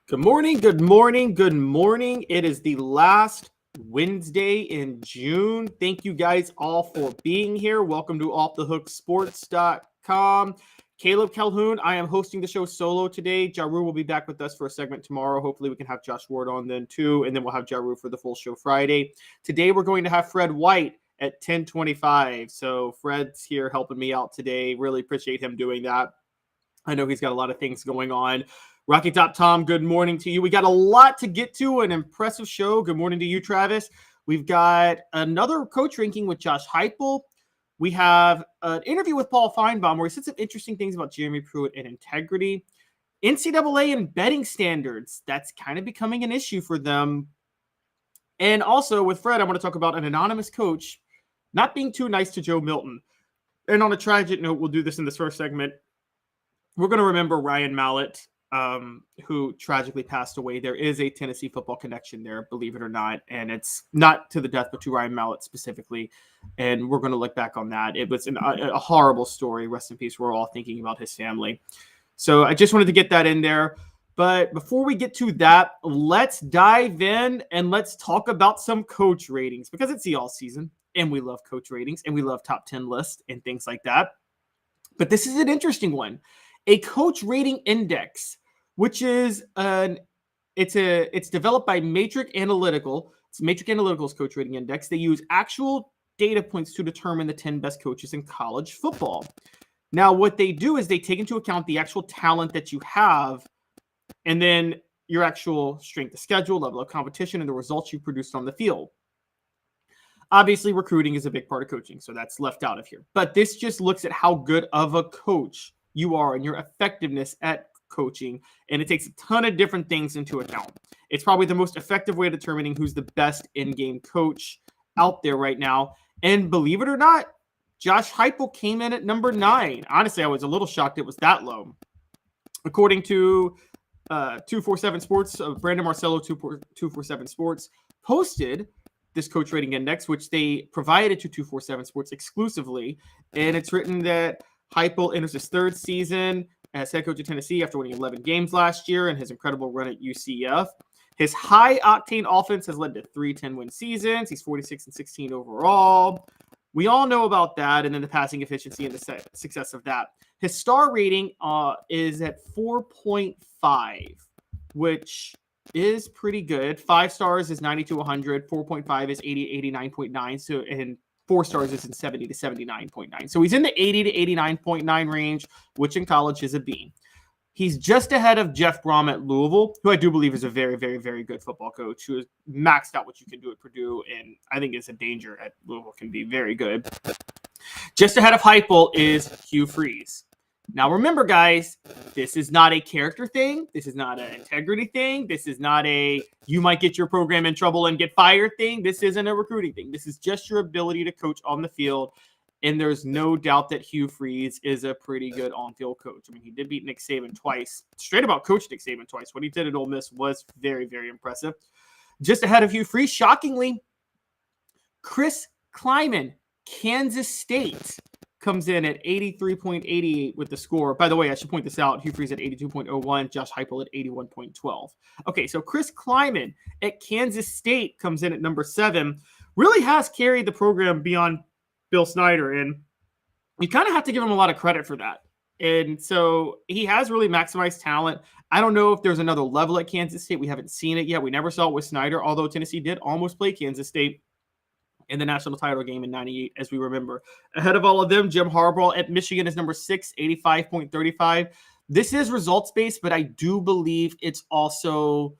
Good morning, good morning, good morning. It is the last Wednesday in June. Thank you guys all for being here. Welcome to offthehooksports.com. Caleb Calhoun, I am hosting the show solo today. Jaru will be back with us for a segment tomorrow. Hopefully we can have Josh Ward on then too, and then we'll have Jaru for the full show Friday. Today we're going to have Fred White at 10:25. So Fred's here helping me out today. Really appreciate him doing that. I know he's got a lot of things going on. Rocky Top Tom, good morning to you. We got a lot to get to, an impressive show. Good morning to you, Travis. We've got another coach ranking with Josh Heupel. We have an interview with Paul Finebaum where he said some interesting things about Jeremy Pruitt and integrity. NCAA and betting standards, that's kind of becoming an issue for them. And also with Fred, I want to talk about an anonymous coach not being too nice to Joe Milton. And on a tragic note, we'll do this in this first segment. We're going to remember Ryan Mallett, who tragically passed away. There is a Tennessee football connection there, believe it or not. And it's not to the death, but to Ryan Mallett specifically. And we're going to look back on that. It was a horrible story. Rest in peace. We're all thinking about his family. So I just wanted to get that in there. But before we get to that, let's dive in and let's talk about some coach ratings, because it's the all season and we love coach ratings and we love top 10 lists and things like that. But this is an interesting one. A coach rating index, which is it's developed by Matrix Analytical. It's Matrix Analytical's coach rating index. They use actual data points to determine the 10 best coaches in college football. Now, what they do is they take into account the actual talent that you have, and then your actual strength of schedule, level of competition, and the results you produced on the field. Obviously, recruiting is a big part of coaching, so that's left out of here. But this just looks at how good of a coach you are and your effectiveness at coaching, and it takes a ton of different things into account. It's probably the most effective way of determining who's the best in-game coach out there right now. And believe it or not, Josh Heupel came in at number 9. Honestly, I was a little shocked it was that low. According to 247 Sports, Brandon Marcello, 247 Sports, posted this coach rating index, which they provided to 247 Sports exclusively. And it's written that Heupel enters his third season as head coach of Tennessee after winning 11 games last year and his incredible run at UCF. His high-octane offense has led to 3 10-win seasons. He's 46-16 overall. We all know about that, and then the passing efficiency and the success of that. His star rating is at 4.5, which is pretty good. 5 stars is 90 to 100. 4.5 is 80, 89.9. So, and 4 stars is in 70 to 79.9. So he's in the 80 to 89.9 range, which in college is a B. He's just ahead of Jeff Brom at Louisville, who I do believe is a very, very, very good football coach who has maxed out what you can do at Purdue, and I think is a danger at Louisville, can be very good. Just ahead of Heupel is Hugh Freeze. Now, remember, guys, this is not a character thing. This is not an integrity thing. This is not a you might get your program in trouble and get fired thing. This isn't a recruiting thing. This is just your ability to coach on the field. And there's no doubt that Hugh Freeze is a pretty good on-field coach. I mean, he did beat Nick Saban twice. Straight about coached Nick Saban twice. What he did at Ole Miss was very, very impressive. Just ahead of Hugh Freeze, shockingly, Chris Kleiman, Kansas State, comes in at 83.88 with the score. By the way, I should point this out. Hugh Freeze at 82.01, Josh Heupel at 81.12. Okay, so Chris Kleiman at Kansas State comes in at number 7. Really has carried the program beyond Bill Snyder, and you kind of have to give him a lot of credit for that. And so he has really maximized talent. I don't know if there's another level at Kansas State. We haven't seen it yet. We never saw it with Snyder, although Tennessee did almost play Kansas State in the national title game in 98, as we remember. Ahead of all of them, Jim Harbaugh at Michigan is number 6, 85.35. This is results-based, but I do believe it's also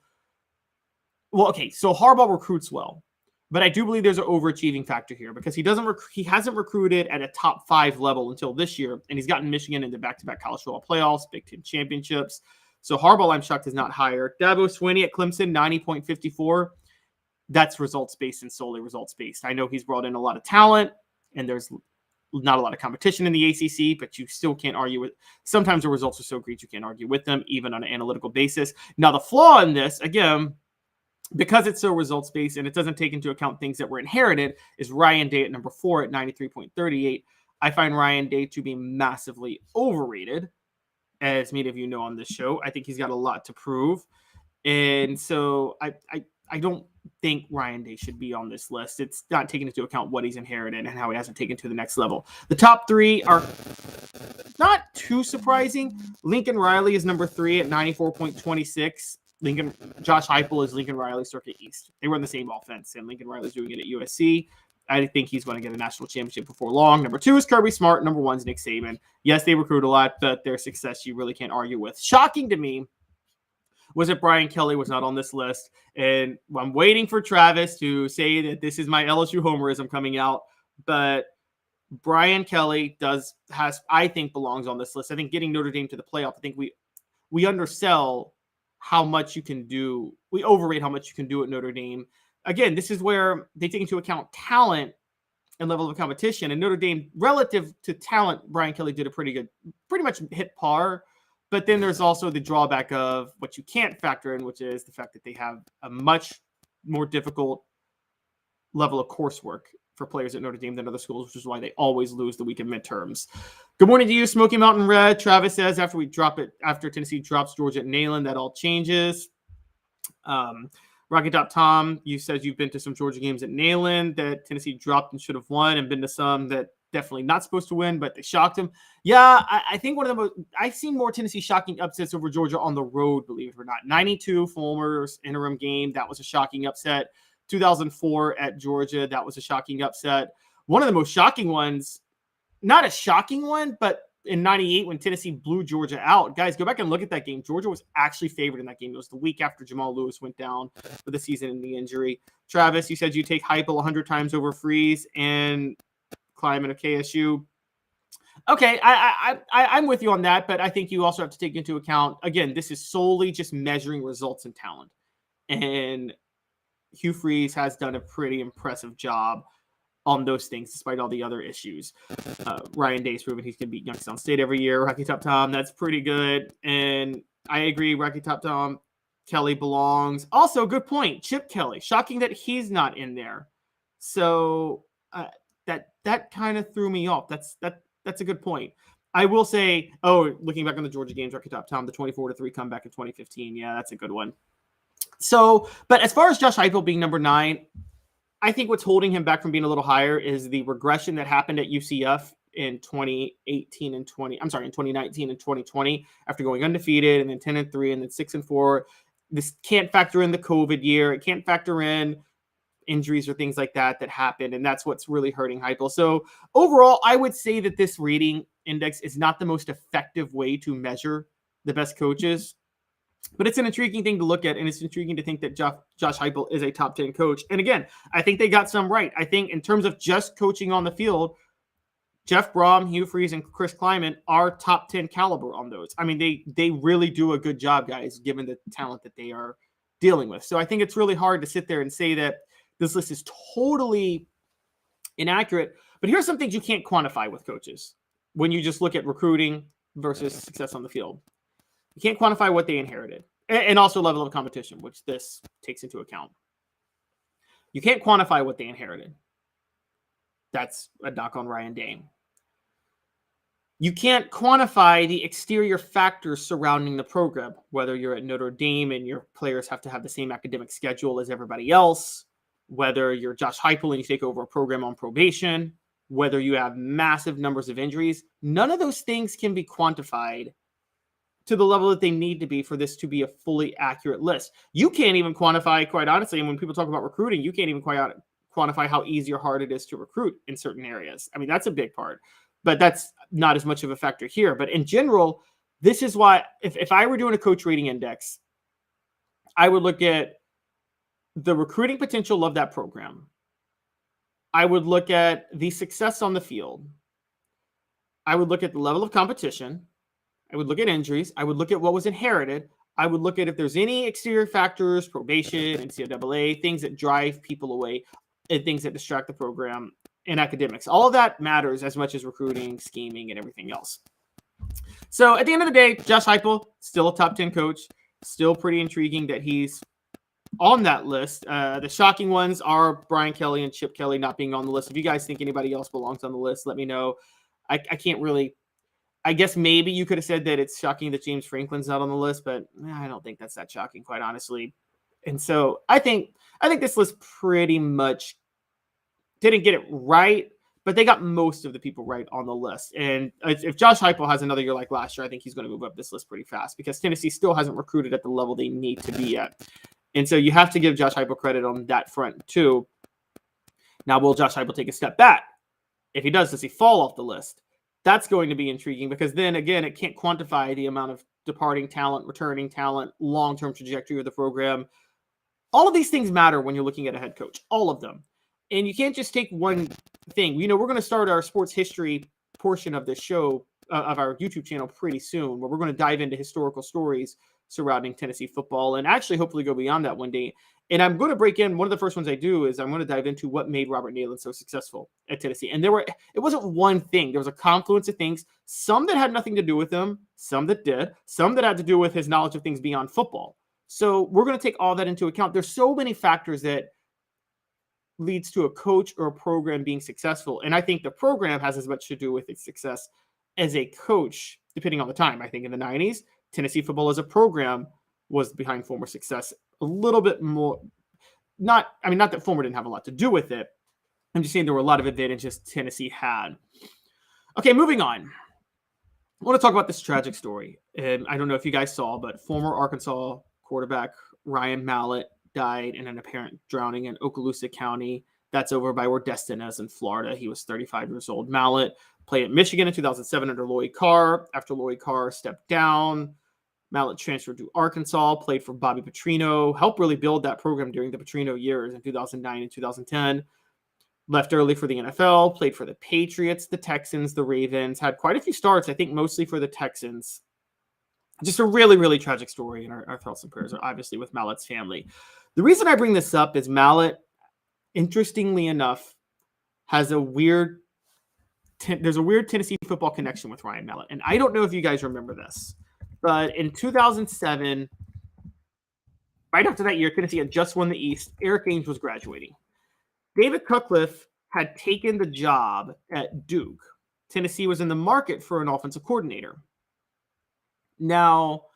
– well, okay, so Harbaugh recruits well, but I do believe there's an overachieving factor here because he hasn't recruited at a top 5 level until this year, and he's gotten Michigan into back-to-back college football playoffs, Big Ten championships. So Harbaugh, I'm shocked, is not higher. Dabo Swinney at Clemson, 90.54. That's results-based and solely results-based. I know he's brought in a lot of talent, and there's not a lot of competition in the ACC, but you still can't argue with – sometimes the results are so great you can't argue with them, even on an analytical basis. Now, the flaw in this, again, because it's so results-based and it doesn't take into account things that were inherited, is Ryan Day at number 4 at 93.38. I find Ryan Day to be massively overrated, as many of you know on this show. I think he's got a lot to prove. And so I don't think Ryan Day should be on this list. It's not taking into account what he's inherited and how he hasn't taken to the next level. The top three are not too surprising. Lincoln Riley is number 3 at 94.26. Josh Heupel is Lincoln Riley Circuit East. They run the same offense, and Lincoln Riley's doing it at USC. I think he's going to get a national championship before long. Number 2 is Kirby Smart. Number 1 is Nick Saban. Yes, they recruit a lot, but their success you really can't argue with. Shocking to me was that Brian Kelly was not on this list. And I'm waiting for Travis to say that this is my LSU homerism coming out. But Brian Kelly I think belongs on this list. I think getting Notre Dame to the playoff, I think we undersell how much you can do. We overrate how much you can do at Notre Dame. Again, this is where they take into account talent and level of competition. And Notre Dame, relative to talent, Brian Kelly did pretty much hit par. But then there's also the drawback of what you can't factor in, which is the fact that they have a much more difficult level of coursework for players at Notre Dame than other schools, which is why they always lose the week of midterms. Good morning to you, Smoky Mountain Red. Travis says after Tennessee drops Georgia at Neyland, that all changes. Rocky Top Tom, you said you've been to some Georgia games at Neyland that Tennessee dropped and should have won, and been to some that definitely not supposed to win, but they shocked him. Yeah, I think one of the most, I've seen more Tennessee shocking upsets over Georgia on the road, believe it or not. 92, Fulmer's interim game, that was a shocking upset. 2004 at Georgia, that was a shocking upset. One of the most shocking ones, not a shocking one, but in 98 when Tennessee blew Georgia out. Guys, go back and look at that game. Georgia was actually favored in that game. It was the week after Jamal Lewis went down for the season and the injury. Travis, you said you take Heupel 100 times over Freeze and Kleiman of KSU. Okay, I'm with you on that, but I think you also have to take into account, again, this is solely just measuring results and talent. And Hugh Freeze has done a pretty impressive job on those things, despite all the other issues. Ryan Day's proven he can beat Youngstown State every year. Rocky Top Tom, that's pretty good. And I agree, Rocky Top Tom, Kelly belongs. Also, good point, Chip Kelly. Shocking that he's not in there. So that kind of threw me off. That's a good point. I will say, looking back on the Georgia games, Rocky Top Tom, the 24-3 comeback in 2015. Yeah, that's a good one. So, but as far as Josh Heupel being number 9, I think what's holding him back from being a little higher is the regression that happened at UCF in 2019 and 2020 after going undefeated and then 10-3 and then 6-4. This can't factor in the COVID year. It can't factor in injuries or things like that happened, and that's what's really hurting Heupel. So overall, I would say that this rating index is not the most effective way to measure the best coaches. But it's an intriguing thing to look at, and it's intriguing to think that Josh Heupel is a top 10 coach. And again, I think they got some right. I think in terms of just coaching on the field, Jeff Brom, Hugh Freeze, and Chris Kleiman are top 10 caliber on those. I mean, they really do a good job, guys, given the talent that they are dealing with. So I think it's really hard to sit there and say that this list is totally inaccurate. But here's some things you can't quantify with coaches when you just look at recruiting versus success on the field. You can't quantify what they inherited, and also level of competition, which this takes into account. You can't quantify what they inherited. That's a knock on Ryan Day. You can't quantify the exterior factors surrounding the program, whether you're at Notre Dame and your players have to have the same academic schedule as everybody else, whether you're Josh Heupel and you take over a program on probation, whether you have massive numbers of injuries. None of those things can be quantified to the level that they need to be for this to be a fully accurate list. You can't even quantify, quite honestly, and when people talk about recruiting, you can't even quantify how easy or hard it is to recruit in certain areas. I mean, that's a big part, but that's not as much of a factor here. But in general, this is why if I were doing a coach rating index, I would look at the recruiting potential of that program. I would look at the success on the field. I would look at the level of competition. I would look at injuries. I would look at what was inherited. I would look at if there's any exterior factors, probation, NCAA, things that drive people away, and things that distract the program, and academics. All of that matters as much as recruiting, scheming, and everything else. So at the end of the day, Josh Heupel, still a top 10 coach, still pretty intriguing that he's on that list. The shocking ones are Brian Kelly and Chip Kelly not being on the list. If you guys think anybody else belongs on the list, let me know. I I guess maybe you could have said that it's shocking that James Franklin's not on the list, but I don't think that's that shocking, quite honestly. And so I think this list pretty much didn't get it right, but they got most of the people right on the list. And if Josh Heupel has another year like last year, I think he's going to move up this list pretty fast because Tennessee still hasn't recruited at the level they need to be at. And so you have to give Josh Heupel credit on that front too. Now, will Josh Heupel take a step back? If he does he fall off the list? That's going to be intriguing because then again, it can't quantify the amount of departing talent, returning talent, long-term trajectory of the program. All of these things matter when you're looking at a head coach, all of them. And you can't just take one thing. We're going to start our sports history portion of this show, of our YouTube channel pretty soon, where we're going to dive into historical stories surrounding Tennessee football and actually hopefully go beyond that one day. And I'm going to break in, one of the first ones I do is I'm going to dive into what made Robert Neyland so successful at Tennessee. And it wasn't one thing. There was a confluence of things, some that had nothing to do with him, some that did, some that had to do with his knowledge of things beyond football. So we're going to take all that into account. There's so many factors that leads to a coach or a program being successful. And I think the program has as much to do with its success as a coach, depending on the time. I think in the 90s, Tennessee football as a program was behind Fulmer's success a little bit more. Not that Fulmer didn't have a lot to do with it. I'm just saying there were a lot of advantages Tennessee had. Okay, moving on. I want to talk about this tragic story. And I don't know if you guys saw, but former Arkansas quarterback Ryan Mallett died in an apparent drowning in Okaloosa County. That's over by where Destin is in Florida. He was 35 years old. Mallett played at Michigan in 2007 under Lloyd Carr. After Lloyd Carr stepped down, Mallett transferred to Arkansas, played for Bobby Petrino, helped really build that program during the Petrino years in 2009 and 2010. Left early for the NFL, played for the Patriots, the Texans, the Ravens, had quite a few starts, I think mostly for the Texans. Just a really, really tragic story, and our thoughts and prayers are obviously with Mallett's family. The reason I bring this up is Mallett, interestingly enough, has there's a weird Tennessee football connection with Ryan Mallett. And I don't know if you guys remember this, but in 2007, right after that year, Tennessee had just won the East. Eric Ainge was graduating. David Cutcliffe had taken the job at Duke. Tennessee was in the market for an offensive coordinator. Now,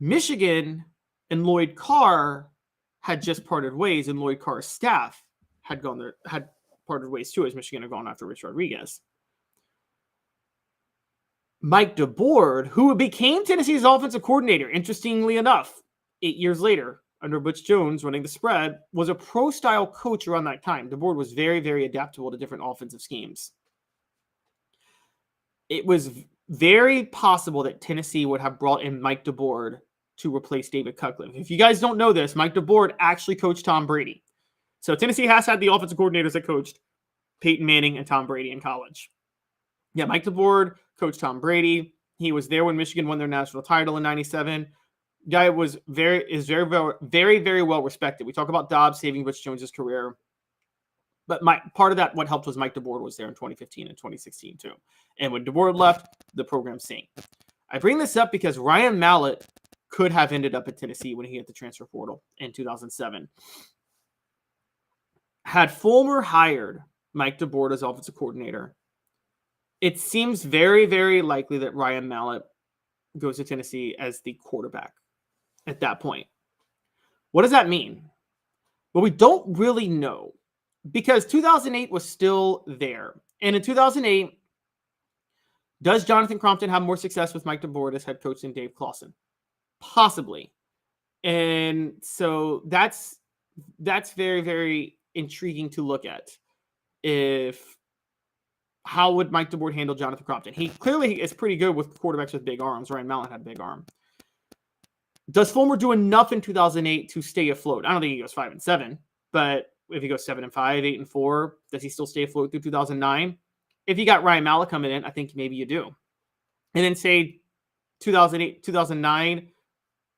Michigan and Lloyd Carr had just parted ways, and Lloyd Carr's staff had parted ways too, as Michigan had gone after Rich Rodriguez. Mike DeBoard, who became Tennessee's offensive coordinator, interestingly enough, 8 years later, under Butch Jones running the spread, was a pro-style coach around that time. DeBoard was very, very adaptable to different offensive schemes. It was very possible that Tennessee would have brought in Mike DeBoard to replace David Cutcliffe. If you guys don't know this, Mike DeBoard actually coached Tom Brady. So Tennessee has had the offensive coordinators that coached Peyton Manning and Tom Brady in college. Yeah, Mike DeBoard coached Tom Brady. He was there when Michigan won their national title in '97. Guy was very well respected. We talk about Dobbs saving Butch Jones's career, but part of that, what helped was Mike DeBoard was there in 2015 and 2016 too. And when DeBoard left, the program sank. I bring this up because Ryan Mallett could have ended up at Tennessee when he hit the transfer portal in 2007. Had Fulmer hired Mike DeBoard as offensive coordinator, it seems very, very likely that Ryan Mallett goes to Tennessee as the quarterback at that point. What does that mean? Well, we don't really know because 2008 was still there. And in 2008, does Jonathan Crompton have more success with Mike DeBoard as head coach than Dave Clawson? Possibly. And so that's very, very intriguing to look at. How would Mike DeBoard handle Jonathan Crompton? He clearly is pretty good with quarterbacks with big arms. Ryan Mallett had a big arm. Does Fulmer do enough in 2008 to stay afloat? I don't think he goes 5-7, but if he goes 7-5, 8-4, does he still stay afloat through 2009? If you got Ryan Mallett coming in, I think maybe you do. And then say 2008, 2009,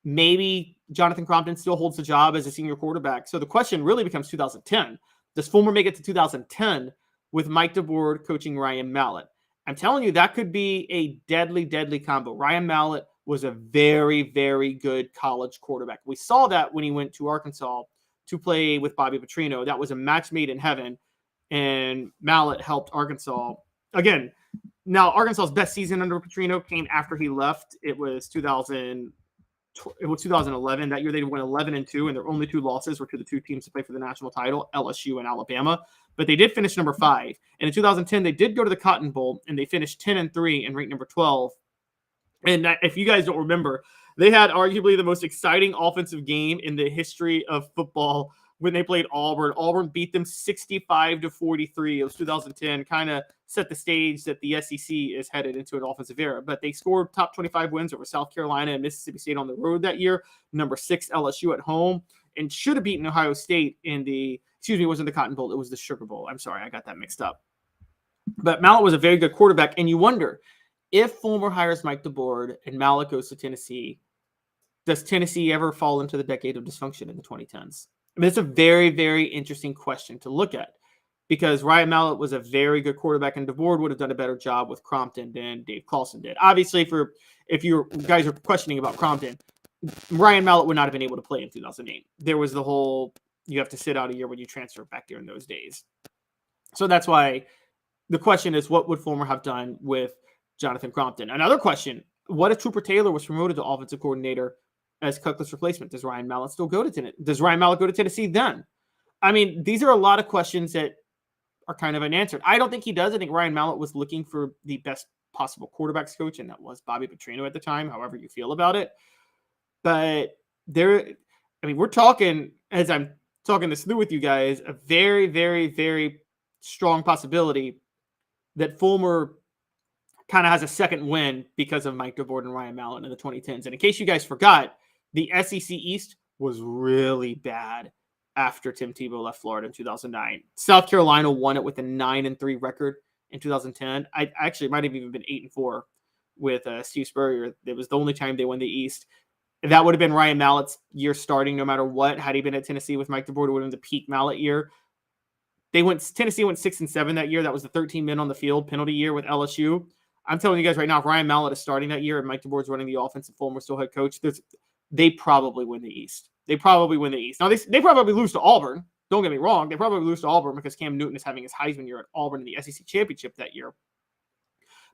maybe Jonathan Crompton still holds the job as a senior quarterback. So the question really becomes 2010. Does Fulmer make it to 2010 with Mike DeBoard coaching Ryan Mallett? I'm telling you, that could be a deadly, deadly combo. Ryan Mallett was a very, very good college quarterback. We saw that when he went to Arkansas to play with Bobby Petrino. That was a match made in heaven, and Mallett helped Arkansas. Again, Now, Arkansas's best season under Petrino came after he left. It was 2011. That year they went 11-2, and their only 2 losses were to the 2 teams that play for the national title, LSU and Alabama. But they did finish number 5. And in 2010, they did go to the Cotton Bowl, and they finished 10-3 and ranked number 12. And if you guys don't remember, they had arguably the most exciting offensive game in the history of football when they played Auburn. Auburn beat them 65-43. It was 2010, kind of set the stage that the SEC is headed into an offensive era. But they scored top 25 wins over South Carolina and Mississippi State on the road that year, number 6 LSU at home, and should have beaten Ohio State in the, it wasn't the Cotton Bowl, it was the Sugar Bowl. I'm sorry, I got that mixed up. But Mallett was a very good quarterback, and you wonder, if Fulmer hires Mike DeBoer and Mallett goes to Tennessee, does Tennessee ever fall into the decade of dysfunction in the 2010s? I mean, it's a very, very interesting question to look at, because Ryan Mallett was a very good quarterback, and DeBoer would have done a better job with Crompton than Dave Clawson did. Obviously, if you guys are questioning about Crompton, Ryan Mallett would not have been able to play in 2008. There was the whole, you have to sit out a year when you transfer back during those days. So that's why the question is, what would Fulmer have done with Jonathan Crompton? Another question, what if Trooper Taylor was promoted to offensive coordinator as Cuckle's replacement? Does Ryan Mallett still go to Tennessee? Does Ryan Mallett go to Tennessee then? I mean, these are a lot of questions that are kind of unanswered. I don't think he does. I think Ryan Mallett was looking for the best possible quarterbacks coach, and that was Bobby Petrino at the time, however you feel about it. But we're talking, as I'm talking this through with you guys, a very, very, very strong possibility that Fulmer kind of has a second win because of Mike DeBoer and Ryan Mallett in the 2010s. And in case you guys forgot, the SEC East was really bad after Tim Tebow left Florida in 2009. South Carolina won it with a 9-3 record in 2010. I actually might have even been 8-4 with Steve Spurrier. It was the only time they won the East. That would have been Ryan Mallett's year starting no matter what. Had he been at Tennessee with Mike DeBoer, it would have been the peak Mallett year. Tennessee went 6-7 that year. That was the 13 men on the field penalty year with LSU. I'm telling you guys right now, if Ryan Mallett is starting that year and Mike DeBoer's running the offense and Fulmer's still head coach, they probably win the East. They probably win the East. Now, they probably lose to Auburn. Don't get me wrong. They probably lose to Auburn because Cam Newton is having his Heisman year at Auburn in the SEC championship that year.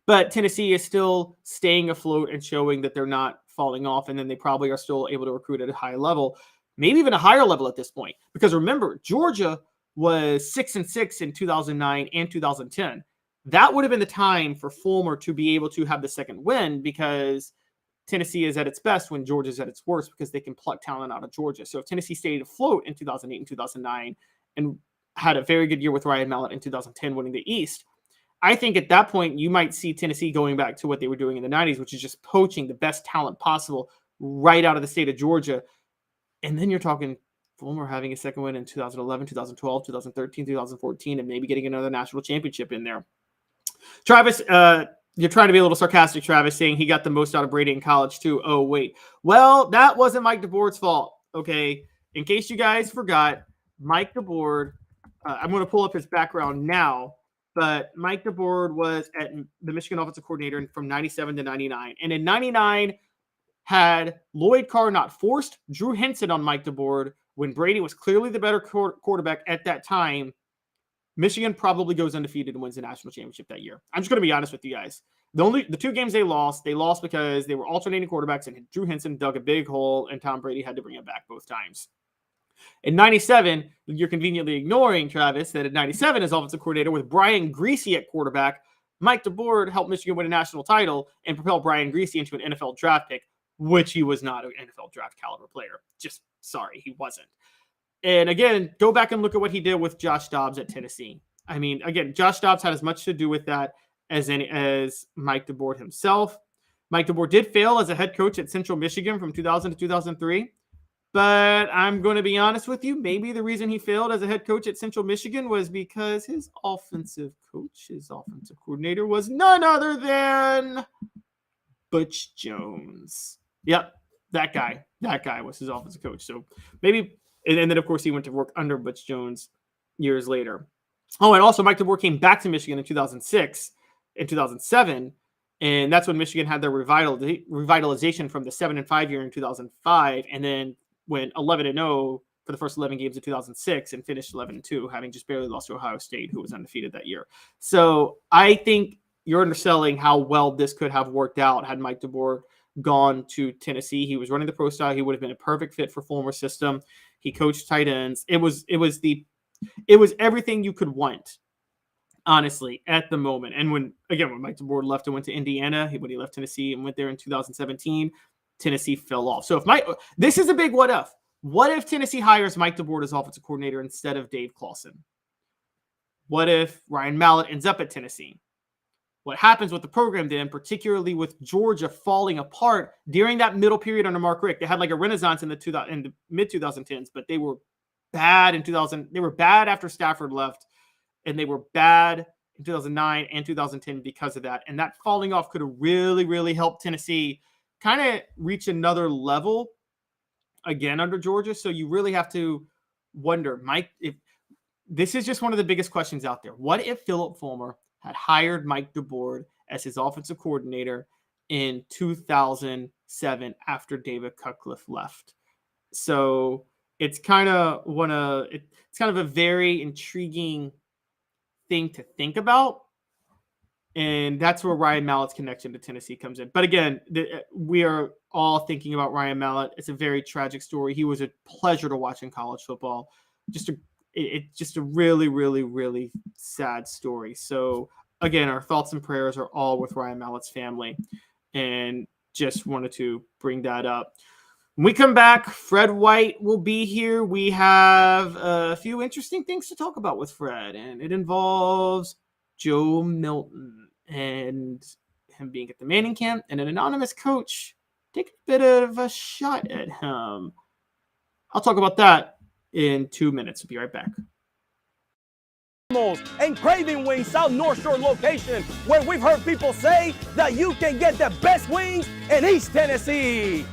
But Tennessee is still staying afloat and showing that they're not falling off, and then they probably are still able to recruit at a high level, maybe even a higher level at this point. Because remember, Georgia was 6-6 in 2009 and 2010. That would have been the time for Fulmer to be able to have the second win, because Tennessee is at its best when Georgia's at its worst, because they can pluck talent out of Georgia. So if Tennessee stayed afloat in 2008 and 2009 and had a very good year with Ryan Mallett in 2010 winning the East, I think at that point you might see Tennessee going back to what they were doing in the 90s, which is just poaching the best talent possible right out of the state of Georgia. And then you're talking Fulmer having a second win in 2011, 2012, 2013, 2014, and maybe getting another national championship in there. Travis, you're trying to be a little sarcastic, Travis, saying he got the most out of Brady in college too. Oh, wait. Well, that wasn't Mike DeBoer's fault, okay? In case you guys forgot, Mike DeBoer, I'm going to pull up his background now, but Mike DeBoer was at the Michigan offensive coordinator from 97 to 99. And in 99, had Lloyd Carr not forced Drew Henson on Mike DeBoer when Brady was clearly the better quarterback at that time, Michigan probably goes undefeated and wins the national championship that year. I'm just going to be honest with you guys. The 2 games they lost because they were alternating quarterbacks and Drew Henson dug a big hole and Tom Brady had to bring him back both times. In 97, you're conveniently ignoring, Travis, that in 97 as offensive coordinator with Brian Griese at quarterback, Mike DeBoer helped Michigan win a national title and propel Brian Griese into an NFL draft pick, which he was not an NFL draft caliber player. Just sorry, he wasn't. And again, go back and look at what he did with Josh Dobbs at Tennessee. I mean, again, Josh Dobbs had as much to do with that as Mike DeBoer himself. Mike DeBoer did fail as a head coach at Central Michigan from 2000 to 2003. But I'm going to be honest with you. Maybe the reason he failed as a head coach at Central Michigan was because his offensive coordinator was none other than Butch Jones. Yep, that guy. That guy was his offensive coach. So maybe... And then, of course, he went to work under Butch Jones years later. Oh, and also Mike DeBoer came back to Michigan in 2006 and 2007, and that's when Michigan had their revitalization from the 7-5 year in 2005, and then went 11-0 for the first 11 games of 2006 and finished 11-2, having just barely lost to Ohio State, who was undefeated that year. So I think you're underselling how well this could have worked out had Mike DeBoer gone to Tennessee. He was running the pro style. He would have been a perfect fit for Fulmer's system. He coached tight ends. It was everything you could want, honestly, at the moment. And when Mike DeBoer left and went to Indiana, when he left Tennessee and went there in 2017, Tennessee fell off. So this is a big what if. What if Tennessee hires Mike DeBoer as offensive coordinator instead of Dave Clawson? What if Ryan Mallett ends up at Tennessee? What happens with the program then, particularly with Georgia falling apart during that middle period under Mark Richt? They had like a renaissance in the mid 2010s, but they were bad in 2000. They were bad after Stafford left, and they were bad in 2009 and 2010 because of that. And that falling off could have really, really helped Tennessee kind of reach another level again under Georgia. So you really have to wonder, Mike, if this is just one of the biggest questions out there. What if Philip Fulmer had hired Mike DeBoer as his offensive coordinator in 2007 after David Cutcliffe left? So it's kind of a very intriguing thing to think about. And that's where Ryan Mallett's connection to Tennessee comes in. But again, we are all thinking about Ryan Mallett. It's a very tragic story. He was a pleasure to watch in college football. It's just a really, really, really sad story. So again, our thoughts and prayers are all with Ryan Mallett's family, and just wanted to bring that up. When we come back, Fred White will be here. We have a few interesting things to talk about with Fred, and it involves Joe Milton and him being at the Manning camp and an anonymous coach taking a bit of a shot at him. I'll talk about that in 2 minutes. We'll be right back. And Craving Wings South North Shore location, where we've heard people say that you can get the best wings in East Tennessee.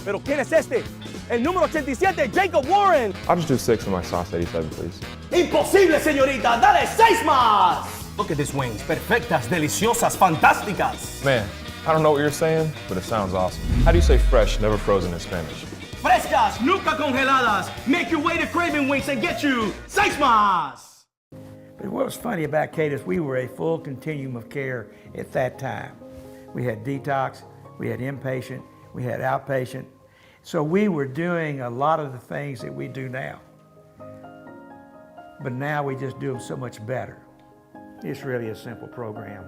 Pero ¿quién es este? El número 87, Jacob Warren. I'll just do 6 of my sauce 87, please. Imposible, señorita. Dale 6 más. Look at these wings. Perfectas, deliciosas, fantásticas. Man, I don't know what you're saying, but it sounds awesome. How do you say fresh, never frozen in Spanish? Frescas, nunca congeladas. Make your way to Craving Wings and get you 6 más. But what was funny about Cadis, we were a full continuum of care at that time. We had detox, we had inpatient, we had outpatient. So we were doing a lot of the things that we do now. But now we just do them so much better. It's really a simple program,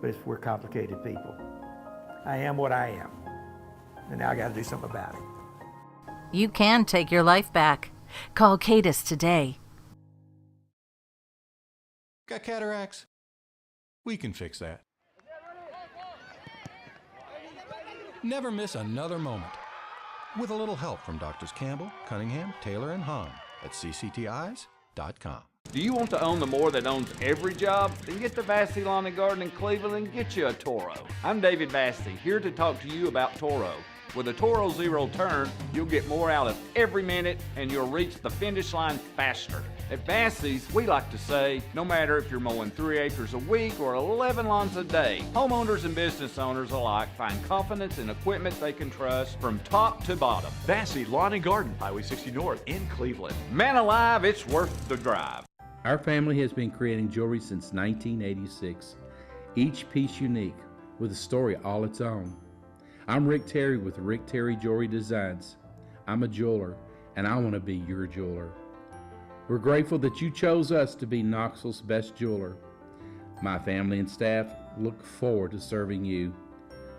but we're complicated people. I am what I am, and now I got to do something about it. You can take your life back. Call Cadis today. Got cataracts? We can fix that. Never miss another moment. With a little help from Doctors Campbell, Cunningham, Taylor, and Hahn at cctis.com. Do you want to own the more that owns every job? Then get to Vassey Lawn and Garden in Cleveland and get you a Toro. I'm David Vassey, here to talk to you about Toro. With a Toro Zero Turn, you'll get more out of every minute and you'll reach the finish line faster. At Vassey's, we like to say, no matter if you're mowing 3 acres a week or 11 lawns a day, homeowners and business owners alike find confidence in equipment they can trust from top to bottom. Vassey Lawn and Garden, Highway 60 North in Cleveland. Man alive, it's worth the drive. Our family has been creating jewelry since 1986, each piece unique with a story all its own. I'm Rick Terry with Rick Terry Jewelry Designs. I'm a jeweler, and I want to be your jeweler. We're grateful that you chose us to be Knoxville's best jeweler. My family and staff look forward to serving you.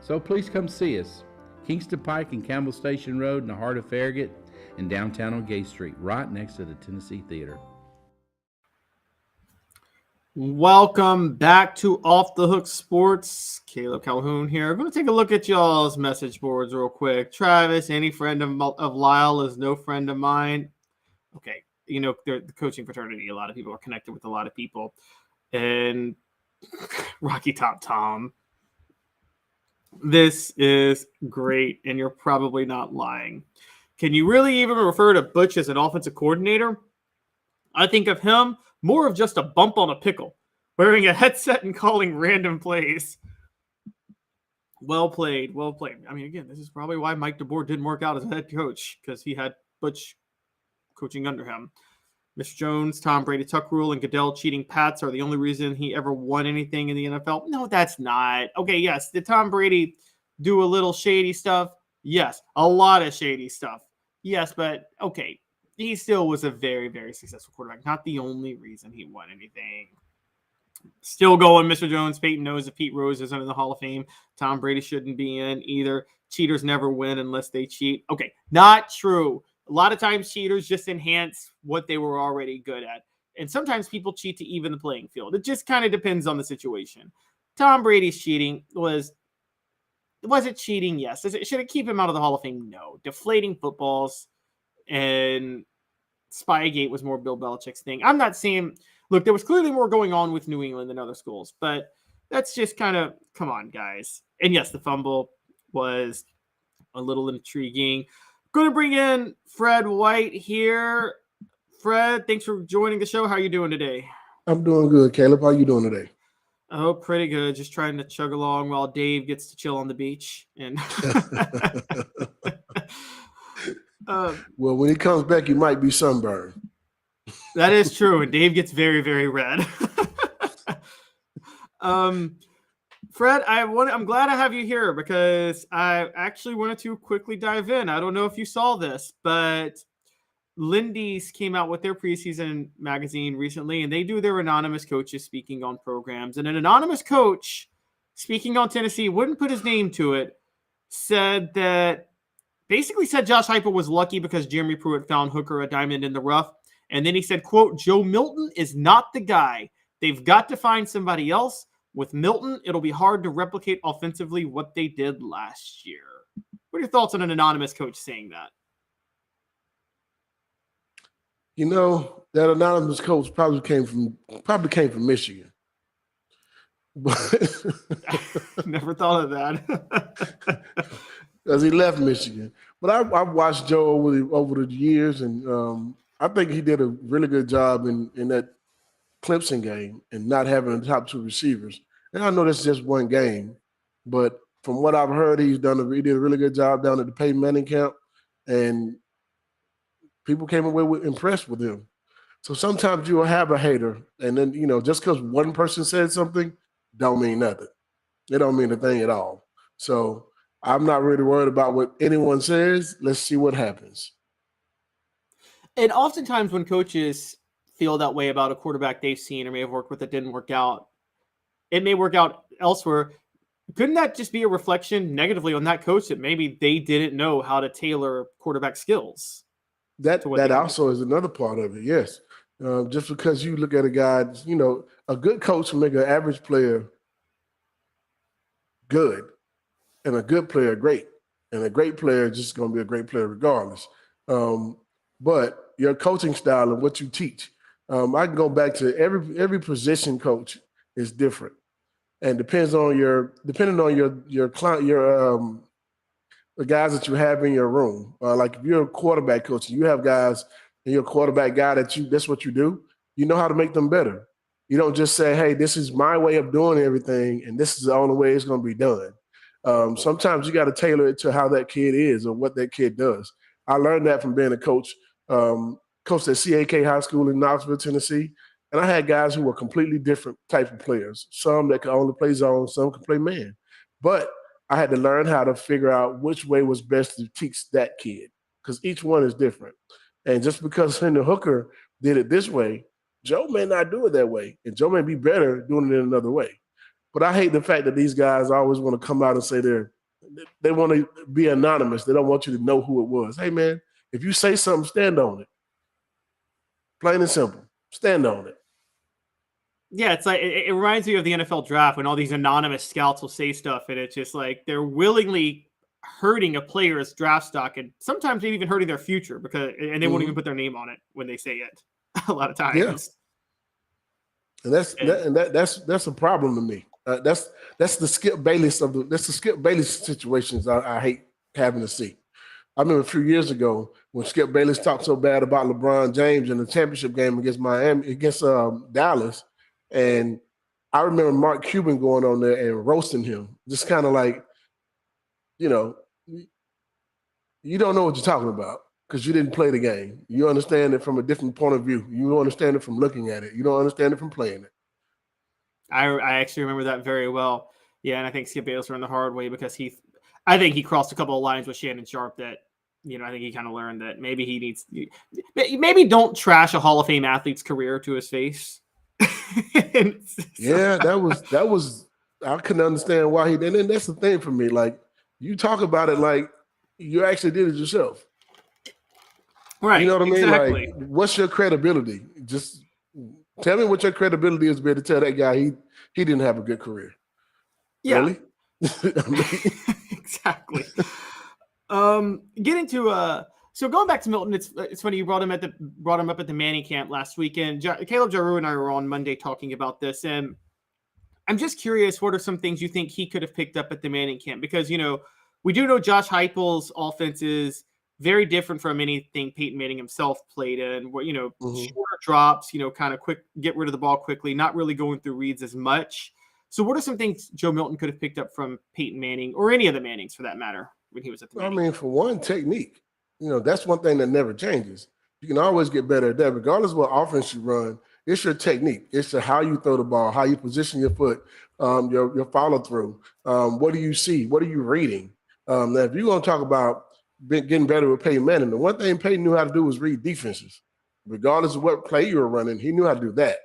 So please come see us. Kingston Pike and Campbell Station Road in the heart of Farragut and downtown on Gay Street, right next to the Tennessee Theater. Welcome back to Off the Hook Sports. Caleb Calhoun here. I'm going to take a look at y'all's message boards real quick. Travis, any friend of Lyle is no friend of mine. Okay, you know, the coaching fraternity, a lot of people are connected with a lot of people. And Rocky Top Tom, this is great, and you're probably not lying. Can you really even refer to Butch as an offensive coordinator? I think of him more of just a bump on a pickle, wearing a headset and calling random plays. Well played, well played. I mean, again, this is probably why Mike DeBoer didn't work out as a head coach, because he had Butch coaching under him. Mr. Jones, Tom Brady, Tuck Rule, and Goodell cheating Pats are the only reason he ever won anything in the NFL. No, that's not. Okay, yes, did Tom Brady do a little shady stuff? Yes, a lot of shady stuff. Yes, but okay, he still was a very, very successful quarterback. Not the only reason he won anything. Still going, Mr. Jones. Peyton knows if Pete Rose isn't in the Hall of Fame, Tom Brady shouldn't be in either. Cheaters never win unless they cheat. Okay, not true. A lot of times cheaters just enhance what they were already good at. And sometimes people cheat to even the playing field. It just kind of depends on the situation. Tom Brady's cheating was it cheating? Yes. Should it keep him out of the Hall of Fame? No. Deflating footballs and Spygate was more Bill Belichick's thing. I'm not saying, look, there was clearly more going on with New England than other schools, but that's just kind of, come on, guys. And yes, the fumble was a little intriguing. Going to bring in Fred White here. Fred, thanks for joining the show. How are you doing today? I'm doing good, Caleb. How you doing today? Oh, pretty good. Just trying to chug along while Dave gets to chill on the beach. And well, when he comes back, he might be sunburned. That is true, and Dave gets very, very red. Fred, I'm glad I have you here because I actually wanted to quickly dive in. I don't know if you saw this, but Lindy's came out with their preseason magazine recently, and they do their anonymous coaches speaking on programs. And an anonymous coach speaking on Tennessee, wouldn't put his name to it, said Josh Heupel was lucky because Jeremy Pruitt found Hooker a diamond in the rough. And then he said, quote, Joe Milton is not the guy. They've got to find somebody else. With Milton, it'll be hard to replicate offensively what they did last year. What are your thoughts on an anonymous coach saying that? You know, that anonymous coach probably came from Michigan. But never thought of that. Because he left Michigan. But I've watched Joe over the years, and I think he did a really good job in that Clemson game and not having the top two receivers. And I know that's just one game, but from what I've heard, he did a really good job down at the Peyton Manning camp, and people came away impressed with him. So sometimes you'll have a hater, and then, just because one person said something don't mean nothing. It don't mean a thing at all. So I'm not really worried about what anyone says. Let's see what happens. And oftentimes when coaches feel that way about a quarterback they've seen or may have worked with that didn't work out, it may work out elsewhere. Couldn't that just be a reflection negatively on that coach that maybe they didn't know how to tailor quarterback skills? That also is another part of it, yes. Just because you look at a guy, a good coach will make an average player good and a good player great. And a great player is just going to be a great player regardless. But your coaching style and what you teach, I can go back to every position coach is different, and depending on your client, the guys that you have in your room. Like if you're a quarterback coach, you have guys and you're a quarterback guy that's what you do. You know how to make them better. You don't just say, "Hey, this is my way of doing everything, and this is the only way it's going to be done." Sometimes you got to tailor it to how that kid is or what that kid does. I learned that from being a coach. Coached at CAK High School in Knoxville, Tennessee. And I had guys who were completely different type of players. Some that could only play zone, some could play man. But I had to learn how to figure out which way was best to teach that kid because each one is different. And just because Hendon Hooker did it this way, Joe may not do it that way. And Joe may be better doing it in another way. But I hate the fact that these guys always want to come out and say they want to be anonymous. They don't want you to know who it was. Hey, man, if you say something, stand on it. Plain and simple. Stand on it. Yeah, it's like it reminds me of the NFL draft when all these anonymous scouts will say stuff, and it's just like they're willingly hurting a player's draft stock, and sometimes maybe even hurting their future and they won't even put their name on it when they say it. A lot of times. Yeah. And that's a problem to me. That's the Skip Bayless situations I hate having to see. I remember a few years ago when Skip Bayless talked so bad about LeBron James in the championship game against Dallas, and I remember Mark Cuban going on there and roasting him, just kind of like, you don't know what you're talking about. because you didn't play the game. You understand it from a different point of view. You understand it from looking at it. You don't understand it from playing it. I actually remember that very well. Yeah, and I think Skip Bayless learned the hard way because I think he crossed a couple of lines with Shannon Sharp that, I think he kind of learned that maybe he needs, maybe don't trash a Hall of Fame athlete's career to his face. Yeah, that was, I couldn't understand why he did. And that's the thing for me. Like, you talk about it like you actually did it yourself. Right. You know what I mean? Exactly. Like, what's your credibility? Just tell me what your credibility is to be able to tell that guy he didn't have a good career. Yeah. Really? I mean, exactly. Getting to so going back to Milton, it's funny you brought him up at the Manning camp last weekend. Caleb Jaru and I were on Monday talking about this, and I'm just curious, what are some things you think he could have picked up at the Manning camp? Because we do know Josh Heupel's offense is very different from anything Peyton Manning himself played in. Where shorter drops, kind of quick, get rid of the ball quickly, not really going through reads as much. So what are some things Joe Milton could have picked up from Peyton Manning or any of the Mannings for that matter when he was at the Manning? I mean, for one, technique. That's one thing that never changes. You can always get better at that, regardless of what offense you run. It's your technique. It's how you throw the ball, how you position your foot, your follow through. What do you see? What are you reading? Now, if you're going to talk about getting better with Peyton Manning, the one thing Peyton knew how to do was read defenses. Regardless of what play you were running, he knew how to do that.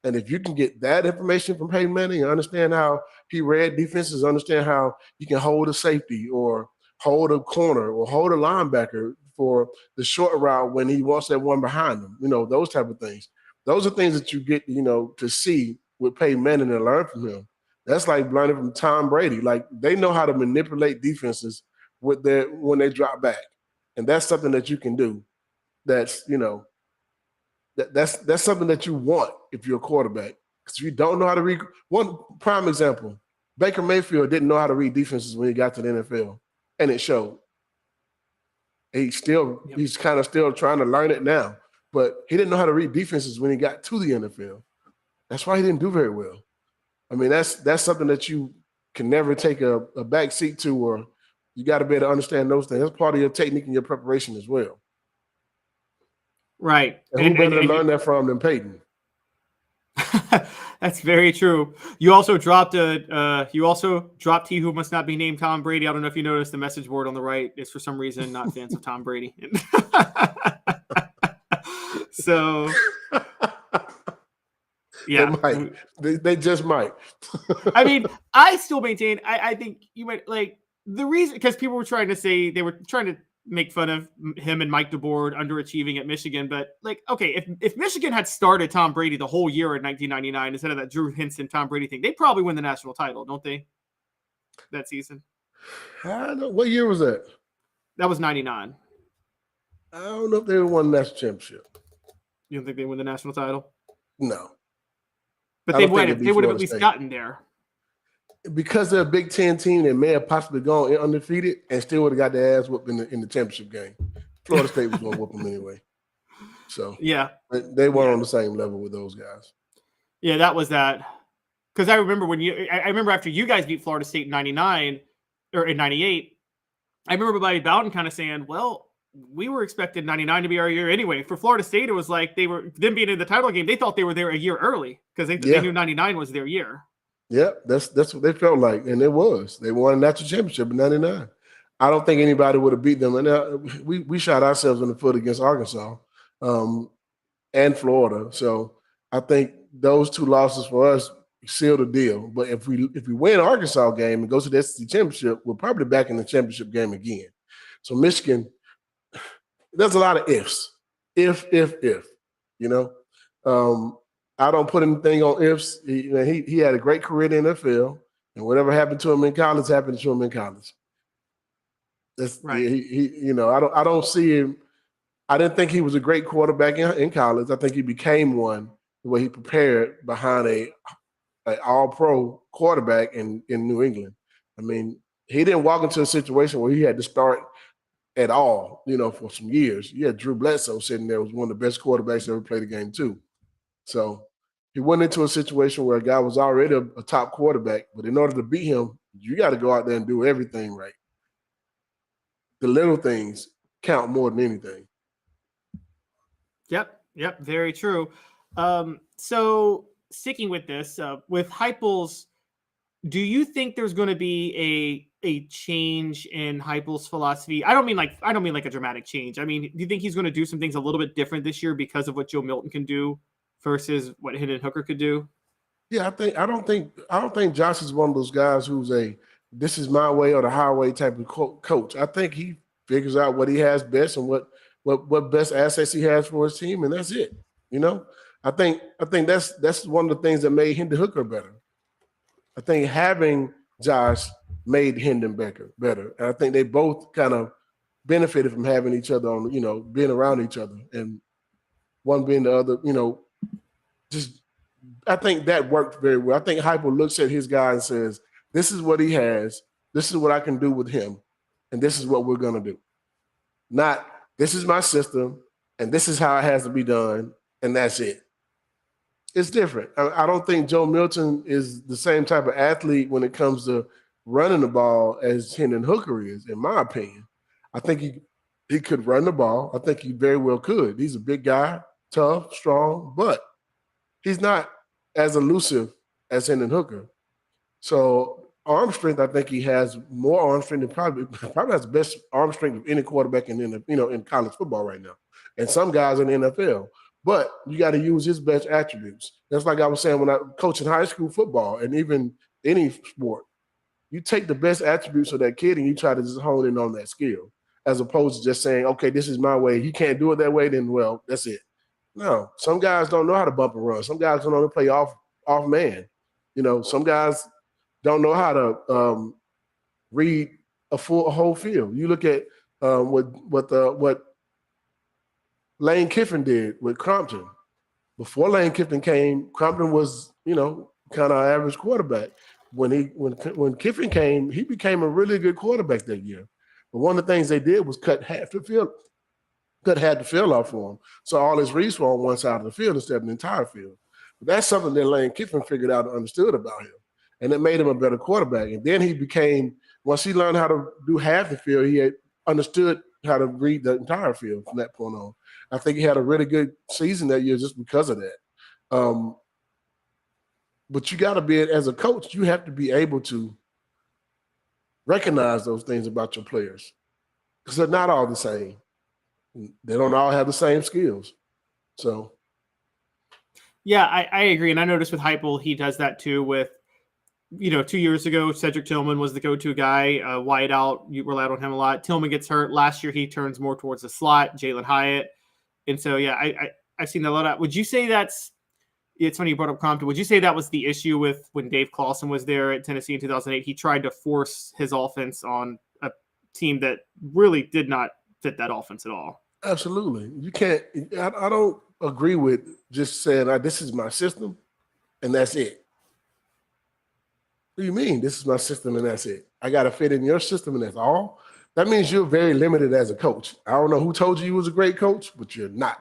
And if you can get that information from Peyton Manning and understand how he read defenses, understand how you can hold a safety or hold a corner or hold a linebacker for the short route when he wants that one behind him, those type of things. Those are things that you get, to see with Peyton Manning and learn from him. That's like learning from Tom Brady. Like, they know how to manipulate defenses when they drop back. And that's something that you can do. That's, that's something that you want if you're a quarterback. Because if you don't know how to read, one prime example, Baker Mayfield didn't know how to read defenses when he got to the NFL, and it showed. He's kind of still trying to learn it now, but he didn't know how to read defenses when he got to the NFL. That's why he didn't do very well. I mean, that's something that you can never take a back seat to, or you got to be able to understand those things. That's part of your technique and your preparation as well. Right. And who better to learn that from than Peyton? That's very true. You also dropped he who must not be named Tom Brady. I don't know if you noticed the message board on the right is for some reason not fans of Tom Brady. So yeah, they just might. I mean, I still maintain. I think you might like the reason because people were trying to say they were trying to make fun of him and Mike DeBoer underachieving at Michigan. But like, okay, if Michigan had started Tom Brady the whole year in 1999 instead of that Drew Henson, Tom Brady thing, they probably win the national title, don't they? That season. I don't know. What year was that? That was 99. I don't know if they won the national championship. You don't think they win the national title? No. But they would have at least gotten there. Because they're a Big Ten team, they may have possibly gone undefeated and still would have got their ass whooped in the championship game. Florida State was going to whoop them anyway. So yeah, they weren't on the same level with those guys. Yeah, that was that. Because I remember I remember after you guys beat Florida State in 99 or in 98, I remember Bobby Bowden kind of saying, well, we were expecting 99 to be our year anyway. For Florida State, it was like them being in the title game, they thought they were there a year early because they knew 99 was their year. Yeah, that's what they felt like, and it was. They won a national championship in 99. I don't think anybody would have beat them. And we shot ourselves in the foot against Arkansas and Florida. So I think those two losses for us sealed the deal. But if we win Arkansas game and go to the SEC championship, we're probably back in the championship game again. So Michigan, there's a lot of ifs. If, I don't put anything on ifs. He had a great career in the NFL, and whatever happened to him in college happened to him in college. That's right. I don't see him. I didn't think he was a great quarterback in college. I think he became one the way he prepared behind a all-pro quarterback in New England. I mean, he didn't walk into a situation where he had to start at all, for some years. You had Drew Bledsoe sitting there, was one of the best quarterbacks that ever played the game too. So he went into a situation where a guy was already a top quarterback, but in order to beat him, you got to go out there and do everything right. The little things count more than anything. Yep, very true. So sticking with this, with Heupel's, do you think there's going to be a change in Heupel's philosophy? I don't mean like a dramatic change. I mean, do you think he's going to do some things a little bit different this year because of what Joe Milton can do versus what Hendon Hooker could do? Yeah, I don't think Josh is one of those guys who's this is my way or the highway type of coach. I think he figures out what he has best and what best assets he has for his team, and that's it. You know, I think that's one of the things that made Hendon Hooker better. I think having Josh made Hendon better, and I think they both kind of benefited from having each other on, being around each other, and one being the other, just. I think that worked very well. I think Heupel looks at his guy and says, this is what he has, this is what I can do with him, and this is what we're going to do. Not, this is my system, and this is how it has to be done, and that's it. It's different. I don't think Joe Milton is the same type of athlete when it comes to running the ball as Hendon Hooker is, in my opinion. I think he could run the ball. I think he very well could. He's a big guy, tough, strong, but he's not as elusive as Hendon Hooker. So arm strength, I think he has more arm strength than probably has the best arm strength of any quarterback in college football right now. And some guys in the NFL. But you got to use his best attributes. That's like I was saying when I coach in high school football and even any sport. You take the best attributes of that kid and you try to just hone in on that skill, as opposed to just saying, okay, this is my way. He can't do it that way, then, well, that's it. No, some guys don't know how to bump and run. Some guys don't know how to play off man. Some guys don't know how to read a whole field. You look at what Lane Kiffin did with Crompton. Before Lane Kiffin came, Crompton was kind of an average quarterback. When Kiffin came, he became a really good quarterback that year. But one of the things they did was cut half the field off for him. So all his reads were on one side of the field instead of the entire field. But that's something that Lane Kiffin figured out and understood about him. And it made him a better quarterback. And then he became, once he learned how to do half the field, he had understood how to read the entire field from that point on. I think he had a really good season that year just because of that. But you got to be, as a coach, you have to be able to recognize those things about your players because they're not all the same. They don't all have the same skills. So. Yeah, I agree. And I noticed with Heupel, he does that too with, 2 years ago, Cedric Tillman was the go-to guy. Wideout, you relied on him a lot. Tillman gets hurt. Last year, he turns more towards the slot, Jalen Hyatt. And so, yeah, I've seen a lot of. Would you say it's funny you brought up Compton. Would you say that was the issue with when Dave Clawson was there at Tennessee in 2008? He tried to force his offense on a team that really did not fit that offense at all. Absolutely. You can't – I don't agree with just saying, this is my system and that's it. What do you mean this is my system and that's it? I got to fit in your system and that's all? That means you're very limited as a coach. I don't know who told you was a great coach, but you're not.